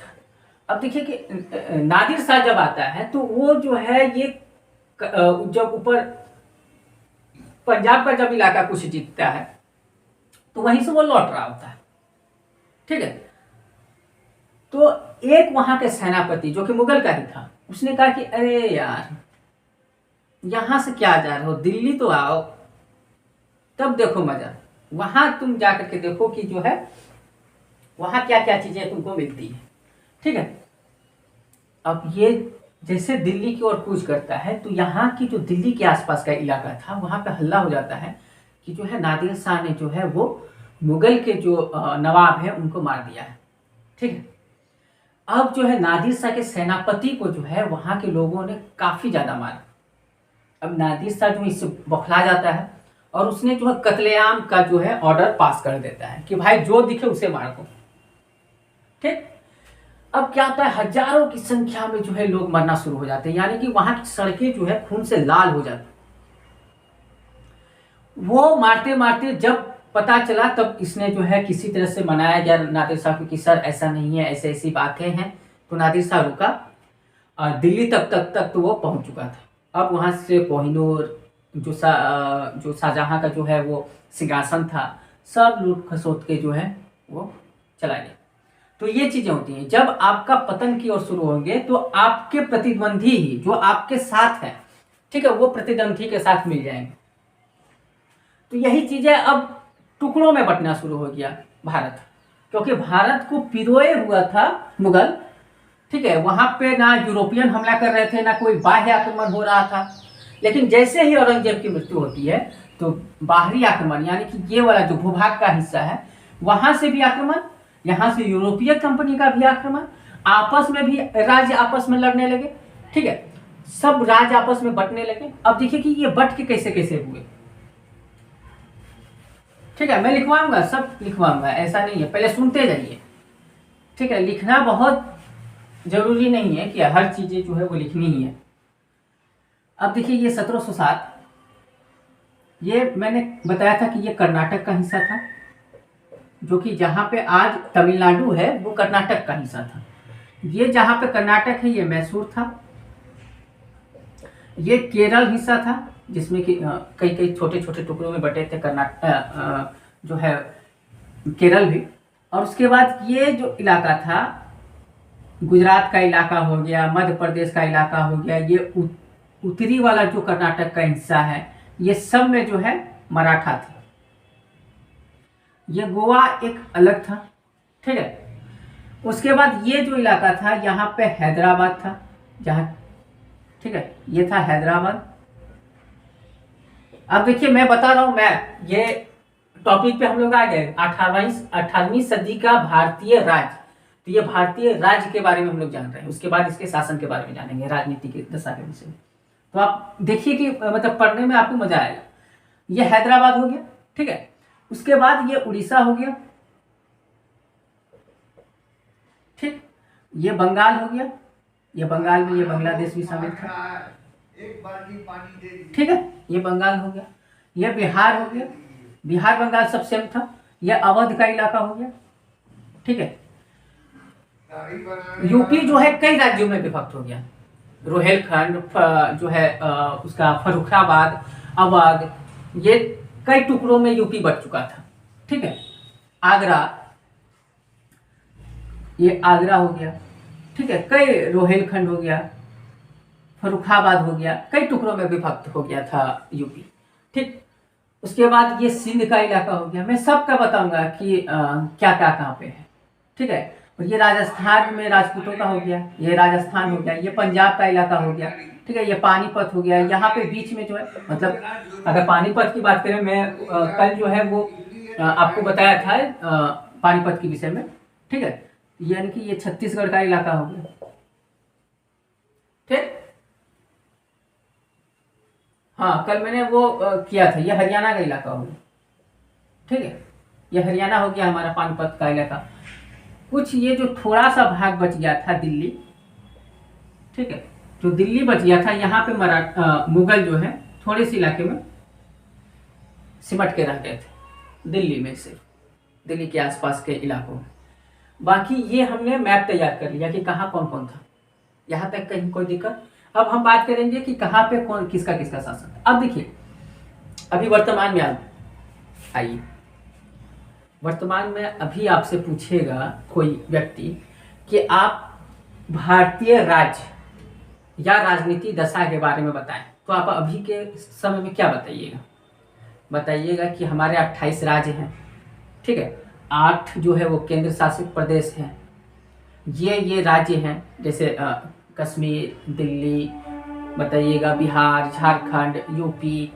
अब देखिए कि नादिर शाह जब आता है तो वो जो है ये जब ऊपर पंजाब का जब इलाका कुछ जीतता है तो वहीं से वो लौट रहा होता है, ठीक है। तो एक वहां के सेनापति जो कि मुगल का ही था, उसने कहा कि अरे यार यहां से क्या जा रहे हो, दिल्ली तो आओ, तब देखो मजा, वहां तुम जाकर के देखो कि जो है वहां क्या क्या चीजें तुमको मिलती है, ठीक है। अब ये जैसे दिल्ली की ओर कूच करता है तो यहाँ की जो दिल्ली के आसपास का इलाका था वहां पे हल्ला हो जाता है कि जो है नादिर शाह ने जो है वो मुगल के जो नवाब है उनको मार दिया है, ठीक है। अब जो है नादिर शाह के सेनापति को जो है वहां के लोगों ने काफी ज्यादा मारा। अब नादिर शाह जो इससे बौखला जाता है और उसने जो है कत्लेआम का जो है ऑर्डर पास कर देता है कि भाई जो दिखे उसे मार दो, ठीक। अब क्या होता है, हजारों की संख्या में जो है लोग मरना शुरू हो जाते हैं, यानी कि वहां की सड़कें जो है खून से लाल हो जाती। वो मारते मारते जब पता चला तब इसने जो है किसी तरह से मनाया गया नादिर शाह को कि सर ऐसा नहीं है, ऐसे ऐसी बातें हैं। तो नादिर शाह रुका और दिल्ली तक तो वो पहुंच चुका था। अब वहां से कोहिनूर जो शाहजहां का जो है वो सिंहासन था, सब लूट खसोट के जो है वो चला गया। तो ये चीजें होती हैं। जब आपका पतन की ओर शुरू होंगे तो आपके प्रतिद्वंदी ही जो आपके साथ है, ठीक है, वो प्रतिद्वंदी के साथ मिल जाएंगे। तो यही चीजें अब टुकड़ों में बंटना शुरू हो गया भारत, क्योंकि भारत को पिरोए हुआ था मुगल, ठीक है। वहां पे ना यूरोपियन हमला कर रहे थे, ना कोई बाह्य आक्रमण हो रहा था। लेकिन जैसे ही औरंगजेब की मृत्यु होती है तो बाहरी आक्रमण, यानी कि ये वाला जो भूभाग का हिस्सा है वहां से भी आक्रमण, यहां से यूरोपीय कंपनी का भी आक्रमण, आपस में भी राज्य आपस में लड़ने लगे, ठीक है, सब राज्य आपस में बंटने लगे। अब देखिए कि ये बंट के कैसे कैसे हुए, ठीक है। मैं लिखवाऊंगा, सब लिखवाऊंगा, ऐसा नहीं है, पहले सुनते जाइए, ठीक है। लिखना बहुत जरूरी नहीं है कि हर चीजें जो है वो लिखनी ही है। अब देखिए ये 1707, ये मैंने बताया था कि ये कर्नाटक का हिस्सा था, जो कि जहाँ पे आज तमिलनाडु है वो कर्नाटक का हिस्सा था। ये जहाँ पे कर्नाटक है ये मैसूर था। ये केरल हिस्सा था जिसमें कि कई कई छोटे छोटे टुकड़ों में बटे थे कर्नाटक जो है केरल भी। और उसके बाद ये जो इलाका था, गुजरात का इलाका हो गया, मध्य प्रदेश का इलाका हो गया, ये उत्तरी वाला जो कर्नाटक का हिस्सा है, ये सब में जो है मराठा थे। ये गोवा एक अलग था, ठीक है। उसके बाद ये जो इलाका था यहाँ पे हैदराबाद था, जहाँ, ठीक है, ये था हैदराबाद। अब देखिए मैं बता रहा हूं, मैं ये टॉपिक पे हम लोग आ गए 18वीं सदी का भारतीय राज्य। तो ये भारतीय राज्य के बारे में हम लोग जान रहे हैं, उसके बाद इसके शासन के बारे में जानेंगे, राजनीति की दशा के विषय में। तो आप देखिए कि मतलब पढ़ने में आपको मजा आएगा। ये हैदराबाद हो गया, ठीक है। उसके बाद ये उड़ीसा हो गया, ठीक, ये बंगाल हो गया, ये बंगाल में ये बांग्लादेश भी शामिल था, ठीक है, ये बंगाल हो गया, ये बिहार हो गया, बिहार बंगाल सब सेम था, ये अवध का इलाका हो गया, ठीक है। यूपी जो है कई राज्यों में विभक्त हो गया, रोहेलखंड जो है उसका फर्रुखाबाद, अवध, ये कई टुकड़ों में यूपी बट चुका था, ठीक है। आगरा, ये आगरा हो गया, ठीक है, कई रोहेलखंड हो गया, फर्रुखाबाद हो गया, कई टुकड़ों में विभक्त हो गया था यूपी, ठीक। उसके बाद ये सिंध का इलाका हो गया। मैं सबका बताऊंगा कि क्या क्या कहाँ पे है, ठीक है। और ये राजस्थान में राजपूतों का हो गया, ये राजस्थान हो गया, ये पंजाब का इलाका हो गया, ठीक है, ये पानीपत हो गया। यहाँ पे बीच में जो है, मतलब अगर पानीपत की बात करें, मैं कल जो है वो आपको बताया था पानीपत के विषय में, ठीक है, यानी कि ये छत्तीसगढ़ का इलाका हो गया, ठीक। हाँ, कल मैंने वो किया था, ये हरियाणा का इलाका हो गया, ठीक है, ये हरियाणा हो गया हमारा पानीपत का इलाका। कुछ ये जो थोड़ा सा भाग बच गया था दिल्ली, ठीक है, जो दिल्ली बच गया था, यहाँ पे मुगल जो है थोड़े से इलाके में सिमट के रह गए थे, दिल्ली में से, दिल्ली के आसपास के इलाकों में। बाकी ये हमने मैप तैयार कर लिया कि कहाँ कौन कौन था, यहाँ तक कहीं कोई दिक्कत। अब हम बात करेंगे कि कहाँ पे कौन किसका किसका शासन है। अब देखिए, अभी वर्तमान में आइए, वर्तमान में अभी आपसे पूछेगा कोई व्यक्ति कि आप भारतीय राज्य या राजनीति दशा के बारे में बताएं, तो आप अभी के समय में क्या बताइएगा? बताइएगा कि हमारे 28 राज्य हैं, ठीक है, 8 जो है वो केंद्र शासित प्रदेश हैं, ये राज्य हैं, जैसे कश्मीर, दिल्ली, बताइएगा बिहार, झारखंड, यूपी,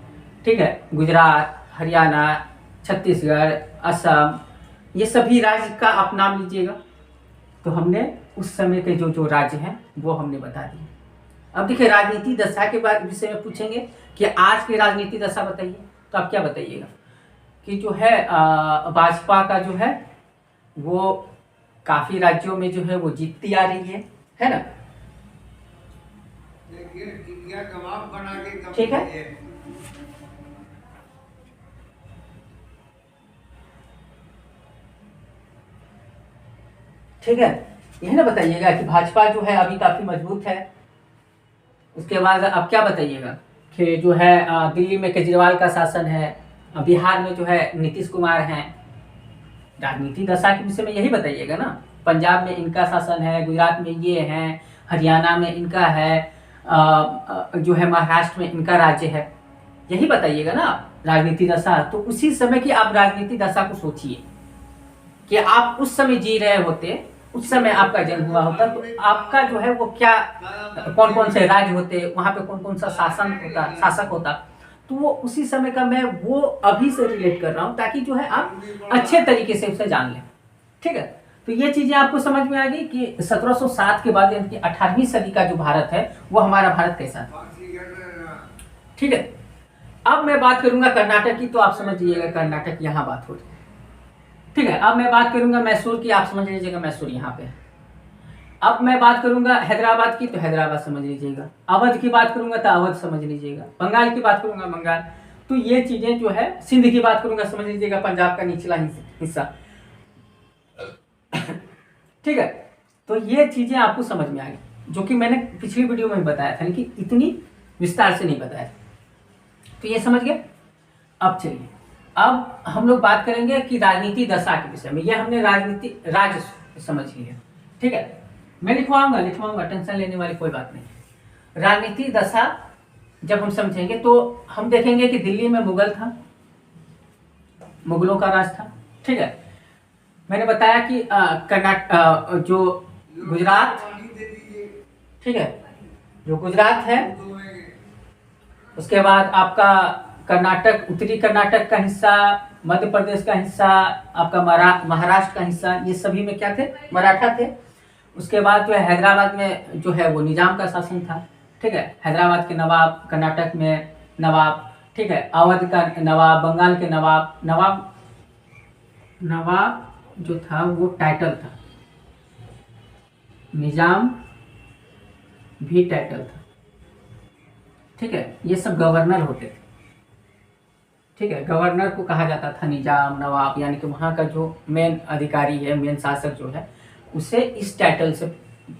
ठीक है, गुजरात, हरियाणा, छत्तीसगढ़, असम, ये सभी राज्य का आप नाम लीजिएगा। तो हमने उस समय के जो राज्य हैं वो हमने बता दिए। अब देखिए, राजनीति दशा के बाद विषय में पूछेंगे कि आज की राजनीति दशा बताइए, तो आप क्या बताइएगा कि जो है भाजपा का जो है वो काफी राज्यों में जो है वो जीतती आ रही है ना, ठीक है। ठीक है, यही ना बताइएगा कि भाजपा जो है अभी काफी मजबूत है। उसके बाद अब क्या बताइएगा कि जो है दिल्ली में केजरीवाल का शासन है, बिहार में जो है नीतीश कुमार हैं। राजनीति दशा के विषय में यही बताइएगा ना। पंजाब में इनका शासन है, गुजरात में ये है, हरियाणा में इनका है, जो है महाराष्ट्र में इनका राज्य है, यही बताइएगा ना राजनीति दशा। तो उसी समय की आप राजनीति दशा को सोचिए कि आप उस समय जी रहे होते, उस समय आपका जन्म हुआ होता, तो आपका जो है वो क्या, कौन कौन से राज्य होते, वहां पे कौन कौन सा शासक होता, तो वो उसी समय का मैं वो अभी से रिलेट कर रहा हूँ, ताकि जो है आप अच्छे तरीके से उसे जान लें, ठीक है। तो ये चीजें आपको समझ में आ गई कि 1707 के बाद यानी कि 18वीं सदी का जो भारत है वो हमारा भारत कैसा था, ठीक है। अब मैं बात करूंगा कर्नाटक की, तो आप समझ लीजिएगा कर्नाटक यहाँ बात हो रही है, ठीक है। अब मैं बात करूंगा मैसूर की, आप समझ लीजिएगा मैसूर यहाँ पे है। अब मैं बात करूंगा हैदराबाद की, तो हैदराबाद समझ लीजिएगा। अवध की बात करूंगा तो अवध समझ लीजिएगा। बंगाल की बात करूंगा बंगाल। तो ये चीजें जो है, सिंध की बात करूंगा समझ लीजिएगा पंजाब का निचला हिस्सा, ठीक है। तो ये चीजें आपको समझ में आ गई, जो कि मैंने पिछली वीडियो में बताया था, लेकिन इतनी विस्तार से नहीं बताया। तो ये समझ गए। अब चलिए, अब हम लोग बात करेंगे कि राजनीति दशा के विषय में। ये हमने राजनीति राज्य समझ लिया, ठीक है। मैं लिखवाऊंगा, टेंशन लेने वाली कोई बात नहीं। राजनीति दशा जब हम समझेंगे तो हम देखेंगे कि दिल्ली में मुगल था, मुगलों का राज था, ठीक है। मैंने बताया कि कर्नाटक जो गुजरात, ठीक है, जो गुजरात है, उसके बाद आपका कर्नाटक, उत्तरी कर्नाटक का हिस्सा, मध्य प्रदेश का हिस्सा, आपका महाराष्ट्र का हिस्सा, ये सभी में क्या थे, मराठा थे। उसके बाद जो है हैदराबाद में जो है वो निजाम का शासन था, ठीक है। हैदराबाद के नवाब, कर्नाटक में नवाब, ठीक है, अवध का नवाब, बंगाल के नवाब नवाब जो था वो टाइटल था, निजाम भी टाइटल था। ठीक है, ये सब गवर्नर होते थे। ठीक है, गवर्नर को कहा जाता था निजाम, नवाब, यानी कि वहाँ का जो मेन अधिकारी है, मेन शासक जो है, उसे इस टाइटल से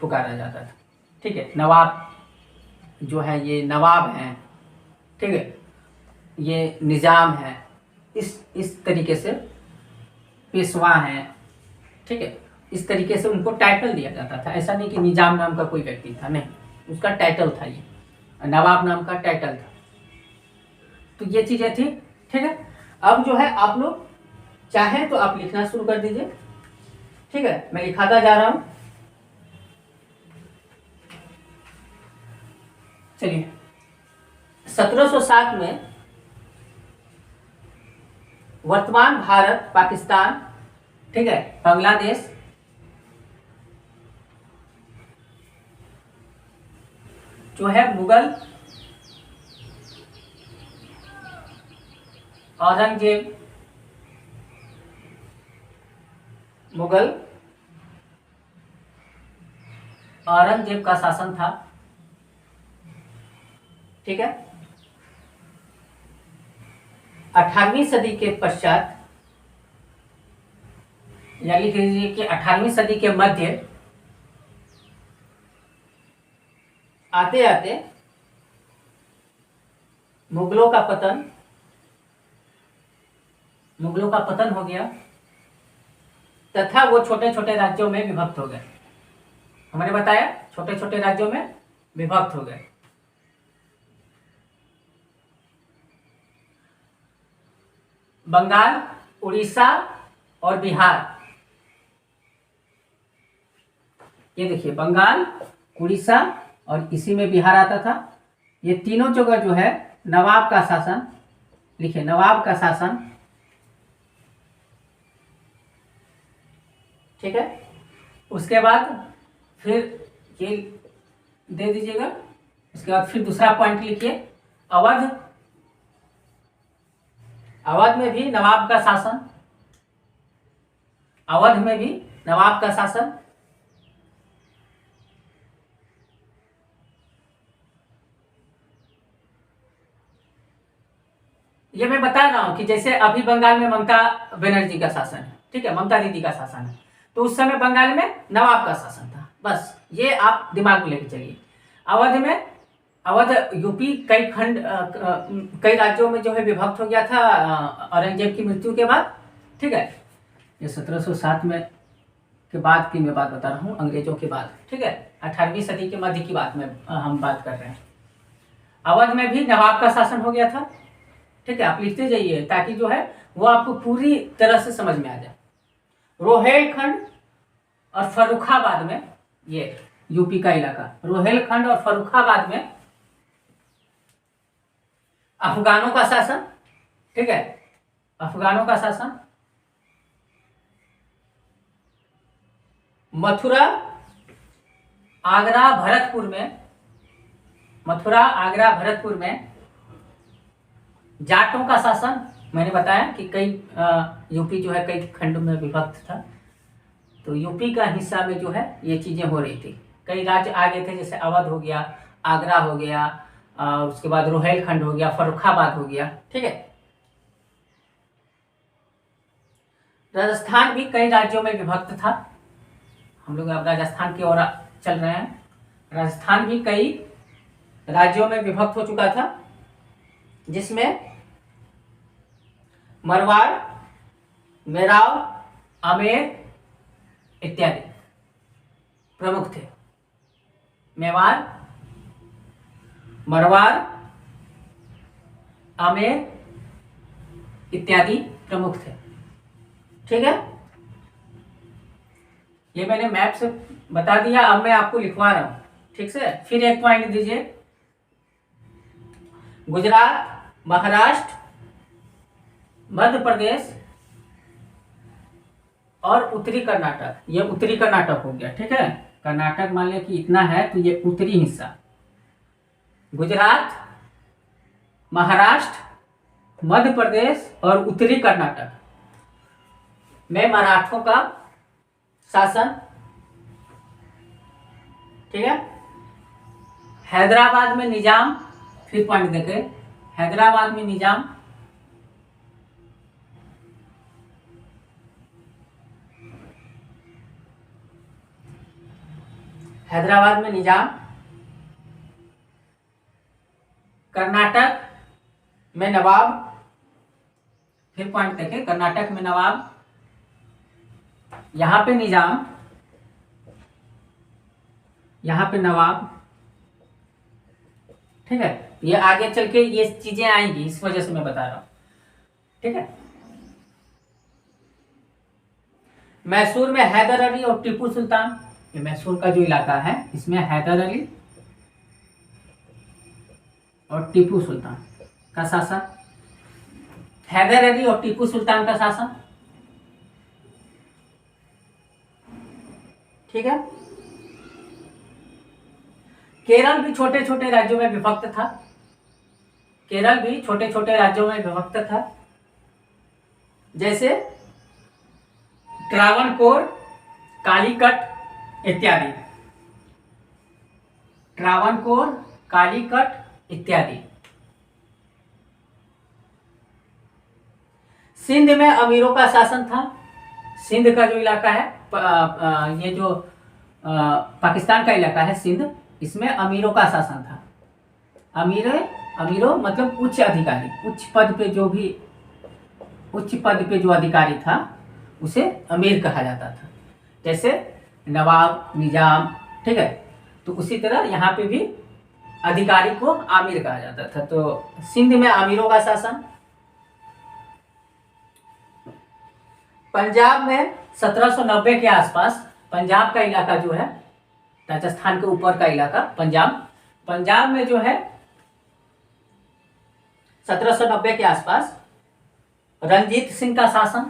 पुकारा जाता था। ठीक है, नवाब जो है ये नवाब हैं, ठीक है, ये निजाम है, इस तरीके से पेशवा हैं। ठीक है, इस तरीके से उनको टाइटल दिया जाता था। ऐसा नहीं कि निजाम नाम का कोई व्यक्ति था, नहीं, उसका टाइटल था, ये नवाब नाम का टाइटल था। तो ये चीजें थी। ठीक है, अब जो है आप लोग चाहें तो आप लिखना शुरू कर दीजिए। ठीक है, मैं लिखाता जा रहा हूं। चलिए, 1707 में वर्तमान भारत, पाकिस्तान, ठीक है, बांग्लादेश, जो है मुगल औरंगजेब, मुगल औरंगजेब का शासन था। ठीक है, 18वीं सदी के पश्चात, या लिख लीजिए कि 18वीं सदी के मध्य आते आते मुगलों का पतन हो गया तथा वो छोटे छोटे राज्यों में विभक्त हो गए। हमने बताया छोटे छोटे राज्यों में विभक्त हो गए। बंगाल, उड़ीसा और बिहार, ये देखिए, बंगाल, उड़ीसा और इसी में बिहार आता था। ये तीनों जगह जो है नवाब का शासन, लिखिए नवाब का शासन। ठीक है, उसके बाद फिर ये दे दीजिएगा। उसके बाद फिर दूसरा पॉइंट लिखिए, अवध, अवध में भी नवाब का शासन, अवध में भी नवाब का शासन। ये मैं बता रहा हूं कि जैसे अभी बंगाल में ममता बनर्जी का शासन है, ठीक है, ममता दीदी का शासन है, तो उस समय बंगाल में नवाब का शासन था। बस ये आप दिमाग में लेके चलिए। अवध में, अवध यूपी कई खंड, कई राज्यों में जो है विभक्त हो गया था औरंगजेब की मृत्यु के बाद। ठीक है, ये 1707 में के बाद की मैं बात बता रहा हूँ, अंग्रेजों के बाद। ठीक है, 18वीं सदी के मध्य की बात में हम बात कर रहे हैं। अवध में भी नवाब का शासन हो गया था। ठीक है, आप लिखते जाइए ताकि जो है वो आपको पूरी तरह से समझ में आ जाए। रोहेलखंड और फर्रुखाबाद में, ये यूपी का इलाका, रोहेलखंड और फर्रुखाबाद में अफगानों का शासन। ठीक है, अफगानों का शासन। मथुरा, आगरा, भरतपुर में, मथुरा, आगरा, भरतपुर में जाटों का शासन। मैंने बताया कि कई यूपी जो है कई खंड में विभक्त था, तो यूपी का हिस्सा में जो है ये चीजें हो रही थी। कई राज्य आ गए थे, जैसे अवध हो गया, आगरा हो गया, उसके बाद रोहेलखंड हो गया, फर्रुखाबाद हो गया। ठीक है, राजस्थान भी कई राज्यों में विभक्त था। हम लोग अब राजस्थान की ओर चल रहे हैं। राजस्थान भी कई राज्यों में विभक्त हो चुका था, जिसमें मरवाड़, मेराव, आमेर इत्यादि प्रमुख थे। मेवाड़, मरवाड़, आमेर इत्यादि प्रमुख थे। ठीक है, ये मैंने मैप से बता दिया, अब मैं आपको लिखवा रहा हूं। ठीक से, फिर एक पॉइंट दीजिए, गुजरात, महाराष्ट्र, मध्य प्रदेश और उत्तरी कर्नाटक, ये उत्तरी कर्नाटक हो गया। ठीक है, कर्नाटक मान लिया कि इतना है, तो ये उत्तरी हिस्सा, गुजरात, महाराष्ट्र, मध्य प्रदेश और उत्तरी कर्नाटक, में मराठों का शासन, ठीक है। हैदराबाद में निजाम, फिर पॉइंट देखे, हैदराबाद में निजाम, हैदराबाद में निजाम, कर्नाटक में नवाब, फिर पॉइंट देखें, कर्नाटक में नवाब, यहां पे निजाम, यहां पे नवाब, ठीक है। ये आगे चल के ये चीजें आएंगी, इस वजह से मैं बता रहा हूं, ठीक है। मैसूर में हैदर अली और टीपू सुल्तान, ये मैसूर का जो इलाका है इसमें हैदर अली और टीपू सुल्तान का शासन, हैदर अली और टीपू सुल्तान का शासन, ठीक है। केरल भी छोटे छोटे राज्यों में विभक्त था, केरल भी छोटे छोटे राज्यों में विभक्त था, जैसे ट्रावनकोर, कालीकट इत्यादि, ट्रावनकोर, कालीकट इत्यादि। सिंध में अमीरों का शासन था, सिंध का जो इलाका है, ये जो पाकिस्तान का इलाका है सिंध, इसमें अमीरों का शासन था। अमीरों मतलब उच्च अधिकारी, उच्च पद पे जो अधिकारी था उसे अमीर कहा जाता था, जैसे नवाब, निजाम, ठीक है। तो उसी तरह यहाँ पे भी अधिकारी को आमिर कहा जाता था। तो सिंध में अमीरों का शासन। पंजाब में 1790 के आसपास, पंजाब का इलाका जो है, राजस्थान के ऊपर का इलाका पंजाब में जो है 1790 के आसपास रंजीत सिंह का शासन,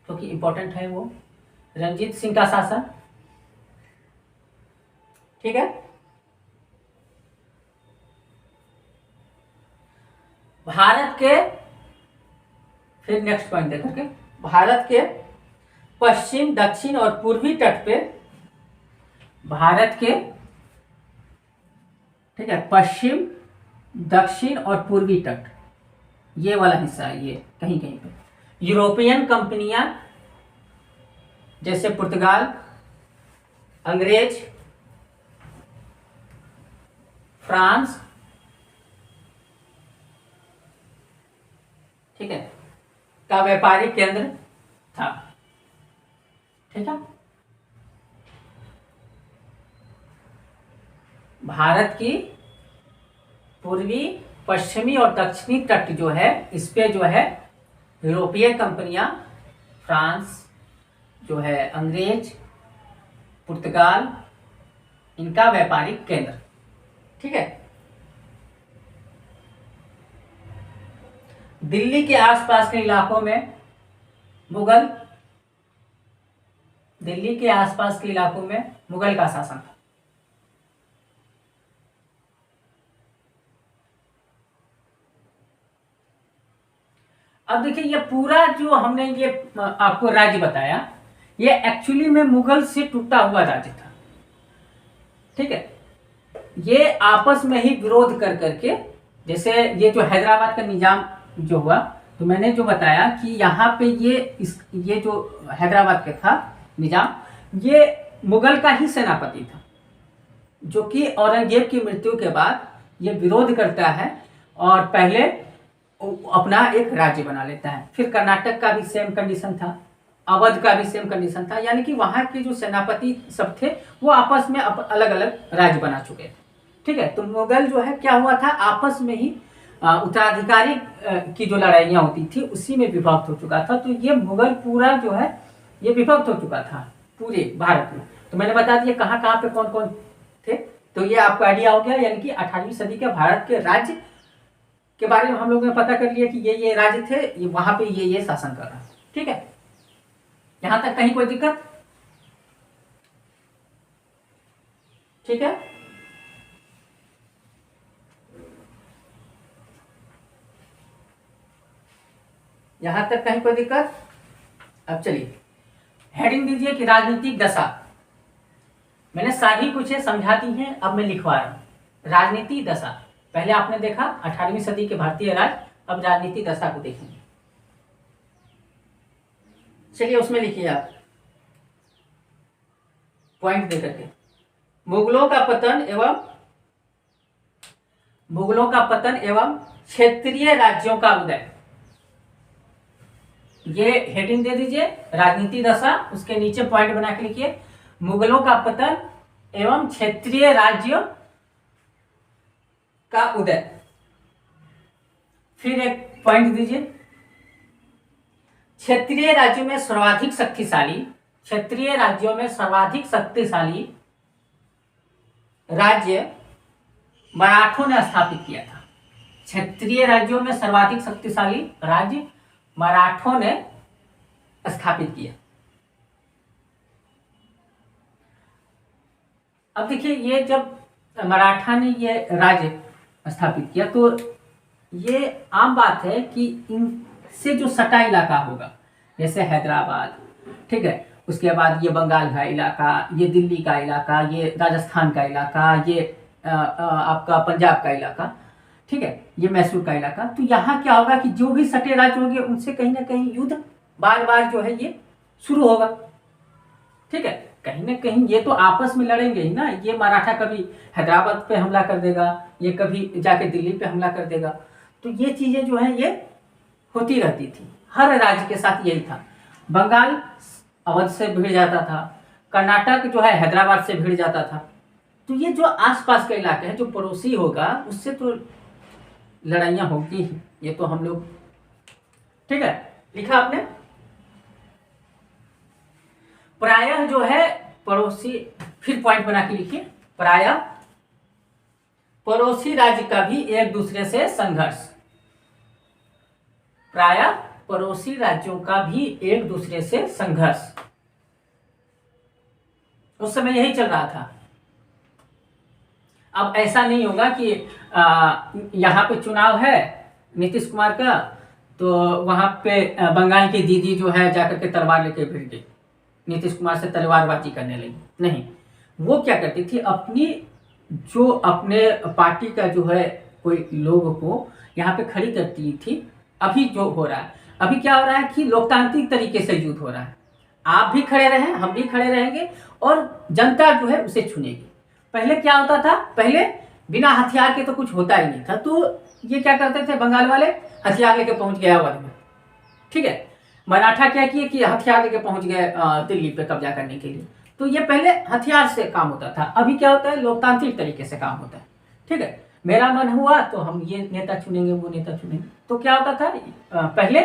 क्योंकि इंपॉर्टेंट है वो, रंजीत सिंह का शासन, ठीक है। भारत के, फिर नेक्स्ट पॉइंट देख के, भारत के पश्चिम, दक्षिण और पूर्वी तट पे, भारत के, ठीक है, पश्चिम, दक्षिण और पूर्वी तट, ये वाला हिस्सा है, ये कहीं कहीं पे यूरोपियन कंपनियां, जैसे पुर्तगाल, अंग्रेज, फ्रांस, ठीक है, का व्यापारिक केंद्र था, ठीक है। भारत की पूर्वी, पश्चिमी और दक्षिणी तट जो है, इस पे जो है यूरोपीय कंपनियां, फ्रांस जो है, अंग्रेज, पुर्तगाल, इनका व्यापारिक केंद्र, ठीक है। दिल्ली के आसपास के इलाकों में मुगल, दिल्ली के आसपास के इलाकों में मुगल का शासन था। अब देखिए, ये पूरा जो हमने ये आपको राज्य बताया, ये एक्चुअली में मुगल से टूटा हुआ राज्य था, ठीक है। ये आपस में ही विरोध कर करके, जैसे ये जो हैदराबाद का निजाम जो हुआ, तो मैंने जो बताया कि यहाँ पे ये जो हैदराबाद का था निजाम, ये मुगल का ही सेनापति था, जो कि औरंगजेब की मृत्यु के बाद ये विरोध करता है और पहले अपना एक राज्य बना लेता है। फिर कर्नाटक का भी सेम कंडीशन था, अवध का भी सेम कंडीशन था, यानी कि वहां के जो सेनापति सब थे वो आपस में अलग अलग राज्य बना चुके थे, ठीक है। तो मुगल जो है क्या हुआ था, आपस में ही उत्तराधिकारी की जो लड़ाइयाँ होती थी उसी में विभक्त हो चुका था। तो ये मुगल पूरा जो है ये विभक्त हो चुका था पूरे भारत में। तो मैंने बता दिया कहाँ कहाँ पे कौन कौन थे, तो ये आपको आइडिया हो गया, यानी कि 18वीं सदी के भारत के राज्य के बारे में हम लोगों ने पता कर लिया कि ये राज्य थे, ये वहां पे ये शासन कर रहा, ठीक है। यहां तक कहीं कोई दिक्कत, ठीक है। यहां तक कहीं कोई दिक्कत, अब चलिए हेडिंग दीजिए कि राजनीतिक दशा। मैंने सारी कुछ समझा दी है, अब मैं लिखवा रहा हूं। राजनीतिक दशा, पहले आपने देखा 18वीं सदी के भारतीय राज्य, अब राजनीतिक दशा को देखेंगे। चलिए उसमें लिखिए आप पॉइंट दे करके, मुगलों का पतन एवं क्षेत्रीय राज्यों का उदय। ये हेडिंग दे दीजिए राजनीतिक दशा, उसके नीचे पॉइंट बना के लिखिए मुगलों का पतन एवं क्षेत्रीय राज्यों का उदय। फिर एक पॉइंट दीजिए क्षेत्रीय राज्यों में सर्वाधिक शक्तिशाली राज्य मराठों ने स्थापित किया था। क्षेत्रीय राज्यों में सर्वाधिक शक्तिशाली राज्य मराठों ने स्थापित किया। अब देखिए ये जब मराठा ने ये राज्य स्थापित किया तो ये आम बात है कि इनसे जो सटा इलाका होगा, जैसे हैदराबाद, ठीक है, उसके बाद ये बंगाल का इलाका, ये दिल्ली का इलाका, ये राजस्थान का इलाका, ये आपका पंजाब का इलाका, ठीक है, ये मैसूर का इलाका, तो यहाँ क्या होगा कि जो भी सटे राज्य होंगे उनसे कहीं ना कहीं युद्ध बार बार जो है ये शुरू होगा। ठीक है, कहीं ना कहीं ये तो आपस में लड़ेंगे ही ना। ये मराठा कभी हैदराबाद पे हमला कर देगा, ये कभी जाके दिल्ली पे हमला कर देगा, तो ये चीजें जो है ये होती रहती थी। हर राज्य के साथ यही था। बंगाल अवध से भिड़ जाता था, कर्नाटक जो है हैदराबाद से भिड़ जाता था। तो ये जो आसपास का इलाका है, जो पड़ोसी होगा, उससे तो लड़ाइयाँ होगी ही। ये तो हम लोग, ठीक है, लिखा आपने। प्रायः जो है पड़ोसी, फिर पॉइंट बना के लिखिए, प्रायः पड़ोसी राज्य का भी एक दूसरे से संघर्ष, प्रायः पड़ोसी राज्यों का भी एक दूसरे से संघर्ष। उस समय यही चल रहा था। अब ऐसा नहीं होगा कि यहाँ पे चुनाव है नीतीश कुमार का, तो वहां पे बंगाल की दीदी जो है जाकर के तलवार लेके भिड़ गई, नीतीश कुमार से तलवारबाजी करने लगी। नहीं, वो क्या करती थी, अपने पार्टी का जो है कोई लोग को यहाँ पे खड़ी करती थी। अभी जो हो रहा है, अभी क्या हो रहा है कि लोकतांत्रिक तरीके से युद्ध हो रहा है। आप भी खड़े रहें, हम भी खड़े रहेंगे और जनता जो है उसे चुनेगी। पहले क्या होता था, पहले बिना हथियार के तो कुछ होता ही नहीं था। तो ये क्या करते थे बंगाल वाले, हथियार लेके पहुंच गए अवध में, ठीक है। मराठा क्या किए कि हथियार लेके पहुंच गए दिल्ली पे कब्जा करने के लिए। तो ये पहले हथियार से काम होता था, अभी क्या होता है, लोकतांत्रिक तरीके से काम होता है। ठीक है, मेरा मन हुआ तो हम ये नेता चुनेंगे, वो नेता चुनेंगे। तो क्या होता था, पहले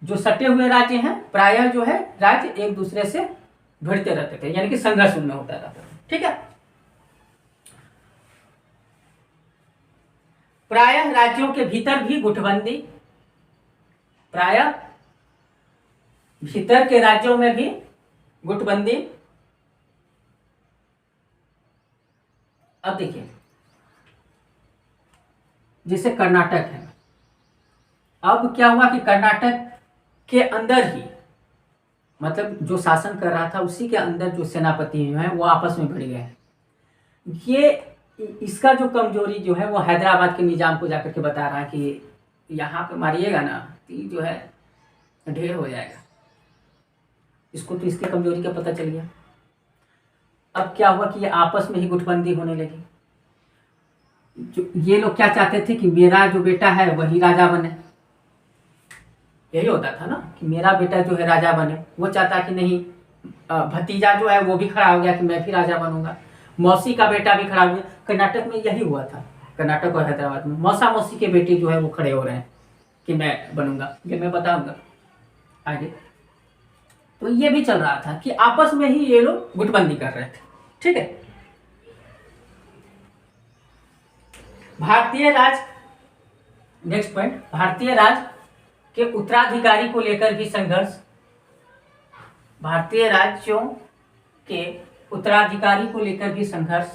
जो सटे हुए राज्य हैं प्रायः जो है राज्य एक दूसरे से भिड़ते रहते थे, यानी कि संघर्ष उनमें होता रहता था। ठीक है, प्रायः राज्यों के भीतर भी गुटबंदी, प्रायः भीतर के राज्यों में भी गुटबंदी। अब देखिए जैसे कर्नाटक है, अब क्या हुआ कि कर्नाटक के अंदर ही, मतलब जो शासन कर रहा था उसी के अंदर जो सेनापति जो है वो आपस में भिड़ गए हैं। ये इसका जो कमजोरी जो है वो हैदराबाद के निजाम को जाकर के बता रहा है कि यहाँ पे मारिएगा ना तो जो है ढेर हो जाएगा। इसको तो इसकी कमजोरी का पता चल गया। अब क्या हुआ कि ये आपस में ही गुटबंदी होने लगी। जो ये लोग क्या चाहते थे कि मेरा जो बेटा है वही राजा बने, यही होता था ना कि मेरा बेटा जो है राजा बने। वो चाहता कि नहीं, भतीजा जो है वो भी खड़ा हो गया कि मैं भी राजा बनूंगा, मौसी का बेटा भी खड़ा हो गया। कर्नाटक में यही हुआ था, कर्नाटक और हैदराबाद में मौसा मौसी के बेटे जो है वो खड़े हो रहे हैं कि मैं बनूंगा, ये मैं बताऊंगा आगे। तो ये भी चल रहा था कि आपस में ही ये लोग गुटबंदी कर रहे थे। ठीक है, भारतीय राज, नेक्स्ट पॉइंट, भारतीय राज के उत्तराधिकारी को लेकर भी संघर्ष, भारतीय राज्यों के उत्तराधिकारी को लेकर भी संघर्ष।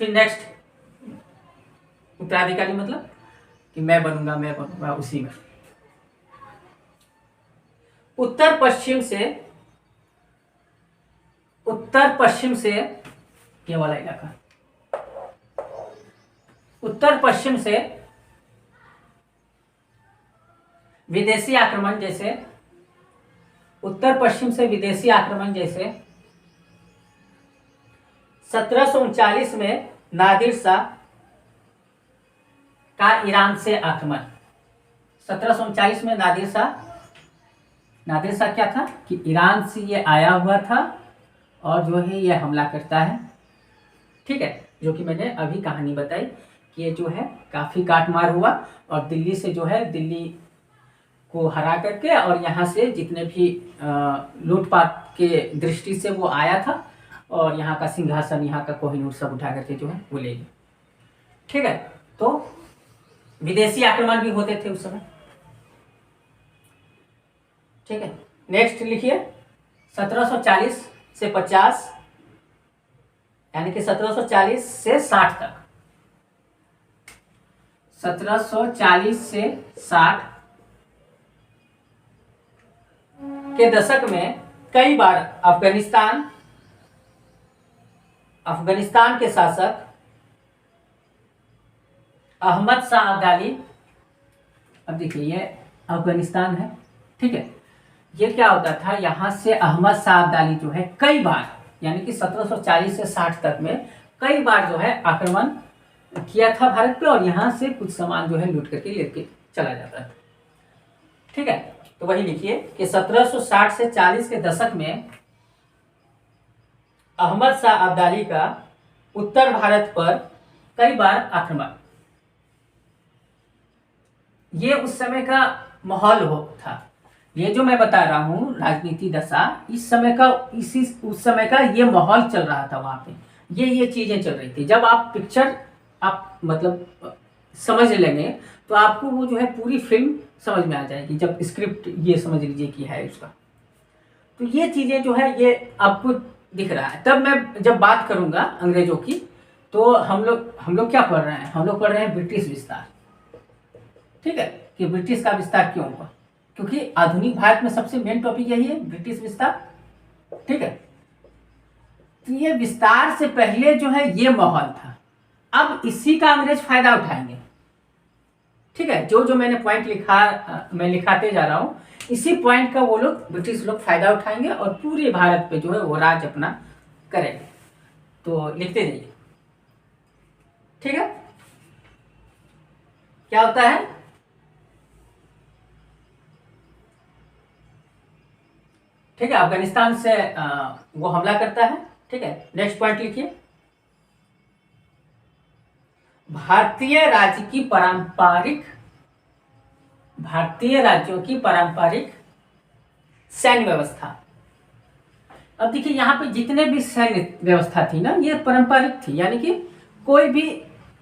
फिर नेक्स्ट, उत्तराधिकारी मतलब कि मैं बनूंगा उसी में, उत्तर पश्चिम से ये वाला इलाका, उत्तर पश्चिम से विदेशी आक्रमण जैसे, उत्तर पश्चिम से विदेशी आक्रमण जैसे 1739 में नादिर शाह का ईरान से आक्रमण। 1739 में नादिर शाह क्या था कि ईरान से ये आया हुआ था और जो है ये हमला करता है, ठीक है। जो कि मैंने अभी कहानी बताई कि ये जो है काफ़ी काटमार हुआ और दिल्ली से जो है दिल्ली को हरा करके और यहाँ से जितने भी लूटपाट के दृष्टि से वो आया था और यहाँ का सिंहासन, यहाँ का कोहिनूर सब उठा करके जो है वो ले लिया, ठीक है। तो विदेशी आक्रमण भी होते थे उस समय, ठीक है। नेक्स्ट लिखिए 1740 से 50, यानी कि 1740 से 60 तक, 1740 से 60 के दशक में कई बार अफगानिस्तान के शासक अहमद शाह अब्दाली, अब देखिए ये अफगानिस्तान है, ठीक है। ये क्या होता था, यहाँ से अहमद शाह अब्दाली जो है कई बार, यानी कि 1740 से 60 तक में कई बार जो है आक्रमण किया था भारत पे और यहाँ से कुछ सामान जो है लूट करके लेके चला जाता था, ठीक है। तो वही लिखिए कि 1760 से 40 के दशक में अहमद शाह अब्दाली का उत्तर भारत पर कई बार आक्रमण, ये उस समय का माहौल था। ये जो मैं बता रहा हूँ राजनीति दशा, उस समय का ये माहौल चल रहा था वहां पे, ये चीजें चल रही थी। जब आप पिक्चर आप मतलब समझ लेंगे तो आपको वो जो है पूरी फिल्म समझ में आ जाएगी, जब स्क्रिप्ट ये समझ लीजिए कि है उसका। तो ये चीजें जो है ये आपको दिख रहा है। तब मैं जब बात करूंगा अंग्रेजों की, तो हम लोग क्या पढ़ रहे हैं, हम लोग पढ़ रहे हैं ब्रिटिश विस्तार, ठीक है। कि ब्रिटिश का विस्तार क्यों हुआ, क्योंकि आधुनिक भारत में सबसे मेन टॉपिक यही है, ब्रिटिश विस्तार, ठीक है। तो ये विस्तार से पहले जो है ये माहौल था, अब इसी का अंग्रेज फायदा उठाएंगे, ठीक है। जो मैंने पॉइंट मैं लिखाते जा रहा हूं, इसी पॉइंट का वो लोग ब्रिटिश लोग फायदा उठाएंगे और पूरे भारत पे जो है वो राज अपना करेंगे। तो लिखते जाइए, ठीक है। क्या होता है, ठीक है, अफगानिस्तान से वो हमला करता है, ठीक है। नेक्स्ट पॉइंट लिखिए, भारतीय राज्यों की पारंपरिक सैन्य व्यवस्था। अब देखिए यहाँ पे जितने भी सैन्य व्यवस्था थी ना, ये पारंपरिक थी, यानी कि कोई भी,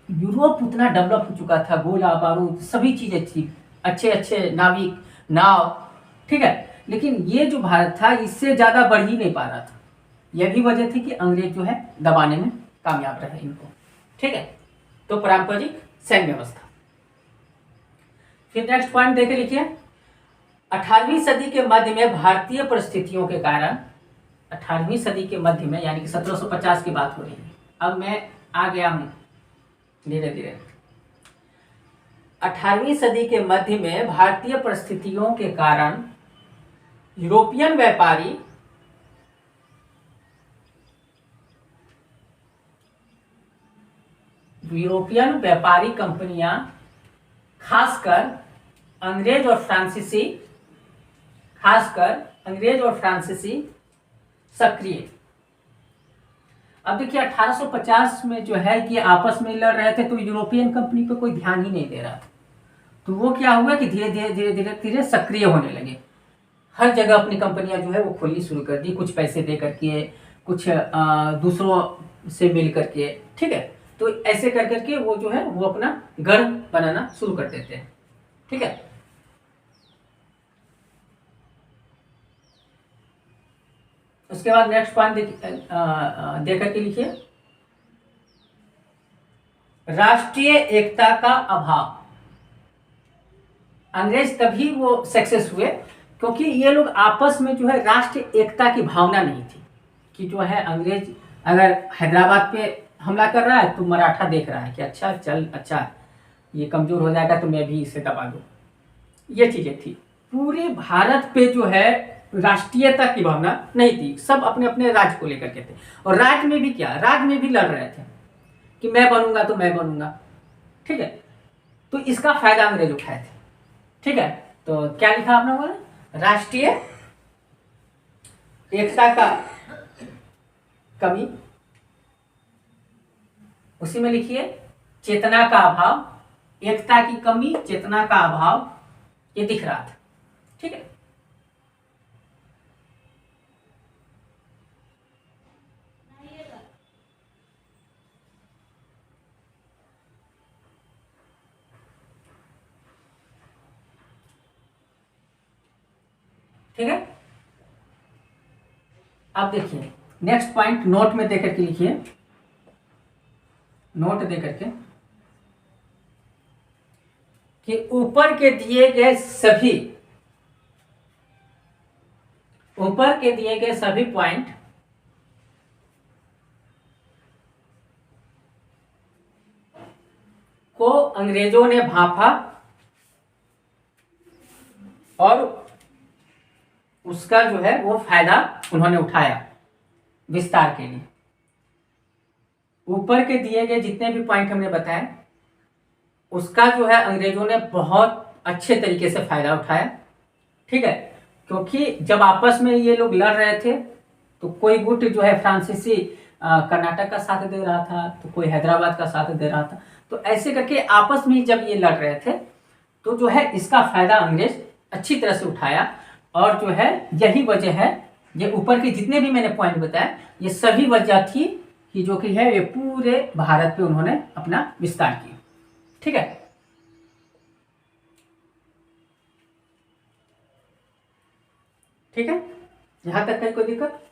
यूरोप उतना डेवलप हो चुका था, गोला बारूद सभी चीजें थी, अच्छे नाविक नाव, ठीक है। लेकिन ये जो भारत था इससे ज्यादा बढ़ ही नहीं पा रहा था। यह भी वजह थी कि अंग्रेज जो है दबाने में कामयाब रहे इनको, ठीक है। तो पारंपरिक सैन्य व्यवस्था। फिर नेक्स्ट पॉइंट देखे लिखिए, 18वीं सदी के मध्य में भारतीय परिस्थितियों के कारण, 18वीं सदी के मध्य में यानी कि 1750 की बात हो रही है, अब मैं आ गया हूं धीरे धीरे। 18वीं सदी के मध्य में भारतीय परिस्थितियों के कारण यूरोपियन व्यापारी कंपनियां, खासकर अंग्रेज और फ्रांसीसी सक्रिय। अब देखिए 1850 में जो है कि आपस में लड़ रहे थे, तो यूरोपियन कंपनी पे कोई ध्यान ही नहीं दे रहा था। तो वो क्या हुआ कि धीरे धीरे सक्रिय होने लगे, हर जगह अपनी कंपनियां जो है वो खोलनी शुरू कर दी, कुछ पैसे दे करके, कुछ दूसरों से मिल करके, ठीक है। तो ऐसे कर करके वो जो है वो अपना घर बनाना शुरू कर देते हैं, ठीक है। उसके बाद नेक्स्ट पॉइंट दे करके लिखिए, राष्ट्रीय एकता का अभाव। अंग्रेज तभी वो सक्सेस हुए क्योंकि ये लोग आपस में जो है राष्ट्रीय एकता की भावना नहीं थी कि जो है अंग्रेज अगर हैदराबाद पे हमला कर रहा है तो मराठा देख रहा है कि अच्छा चल अच्छा ये कमजोर हो जाएगा तो मैं भी इसे दबा दूँ। ये चीजें थी। पूरे भारत पे जो है राष्ट्रीयता की भावना नहीं थी, सब अपने अपने राज्य को लेकर के थे। और राज्य में भी क्या, राज्य में भी लड़ रहे थे कि मैं बनूंगा तो मैं बनूंगा, ठीक है। तो इसका फायदा अंग्रेज उठाए थे, ठीक है। तो क्या लिखा आपने बोला, राष्ट्रीय एकता का कमी, उसी में लिखिए चेतना का अभाव, एकता की कमी, चेतना का अभाव, ये दिख रहा था, ठीक है। ठीक है, अब देखिए नेक्स्ट पॉइंट नोट में देकर के लिखिए, नोट देकर के कि ऊपर के दिए गए सभी पॉइंट को अंग्रेजों ने भांपा और उसका जो है वो फायदा उन्होंने उठाया विस्तार के लिए। ऊपर के दिए गए जितने भी पॉइंट हमने बताए उसका जो है अंग्रेजों ने बहुत अच्छे तरीके से फायदा उठाया, ठीक है। क्योंकि जब आपस में ये लोग लड़ रहे थे तो कोई गुट जो है फ्रांसीसी कर्नाटक का साथ दे रहा था, तो कोई हैदराबाद का साथ दे रहा था। तो ऐसे करके आपस में जब ये लड़ रहे थे तो जो है इसका फायदा अंग्रेज अच्छी तरह से उठाया। और जो है यही वजह है, ये ऊपर के जितने भी मैंने पॉइंट बताए ये सभी वजह थी कि जो कि है ये पूरे भारत पे उन्होंने अपना विस्तार किया, ठीक है। ठीक है, यहां तक है कोई दिक्कत?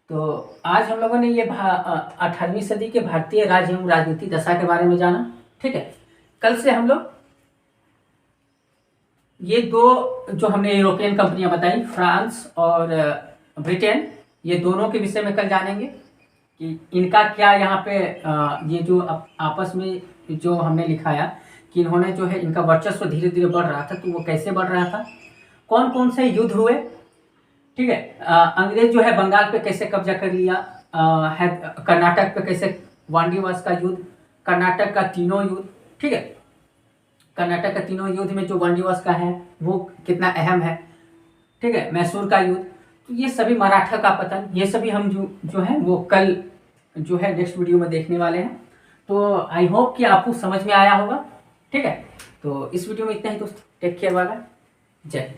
तो आज हम लोगों ने ये 18वीं सदी के भारतीय राज्य एवं राजनीति दशा के बारे में जाना, ठीक है। कल से हम लोग ये दो जो हमने यूरोपियन कंपनियां बताई, फ्रांस और ब्रिटेन, ये दोनों के विषय में कल जानेंगे कि इनका क्या यहाँ पे ये जो आपस में जो हमने लिखाया कि इन्होंने जो है इनका वर्चस्व धीरे धीरे बढ़ रहा था, तो वो कैसे बढ़ रहा था, कौन कौन से युद्ध हुए, ठीक है। अंग्रेज जो है बंगाल पे कैसे कब्जा कर लिया, कर्नाटक पे कैसे वांडीवास का युद्ध, कर्नाटक का तीनों युद्ध, ठीक है। कर्नाटक का तीनों युद्ध में जो वांडीवास का है वो कितना अहम है, ठीक है। मैसूर का युद्ध, तो ये सभी मराठा का पतन, ये सभी हम जो है वो कल जो है नेक्स्ट वीडियो में देखने वाले हैं। तो आई होप कि आपको समझ में आया होगा, ठीक है। तो इस वीडियो में इतना ही दोस्तों, टेक केयर वाला, जय हिंद।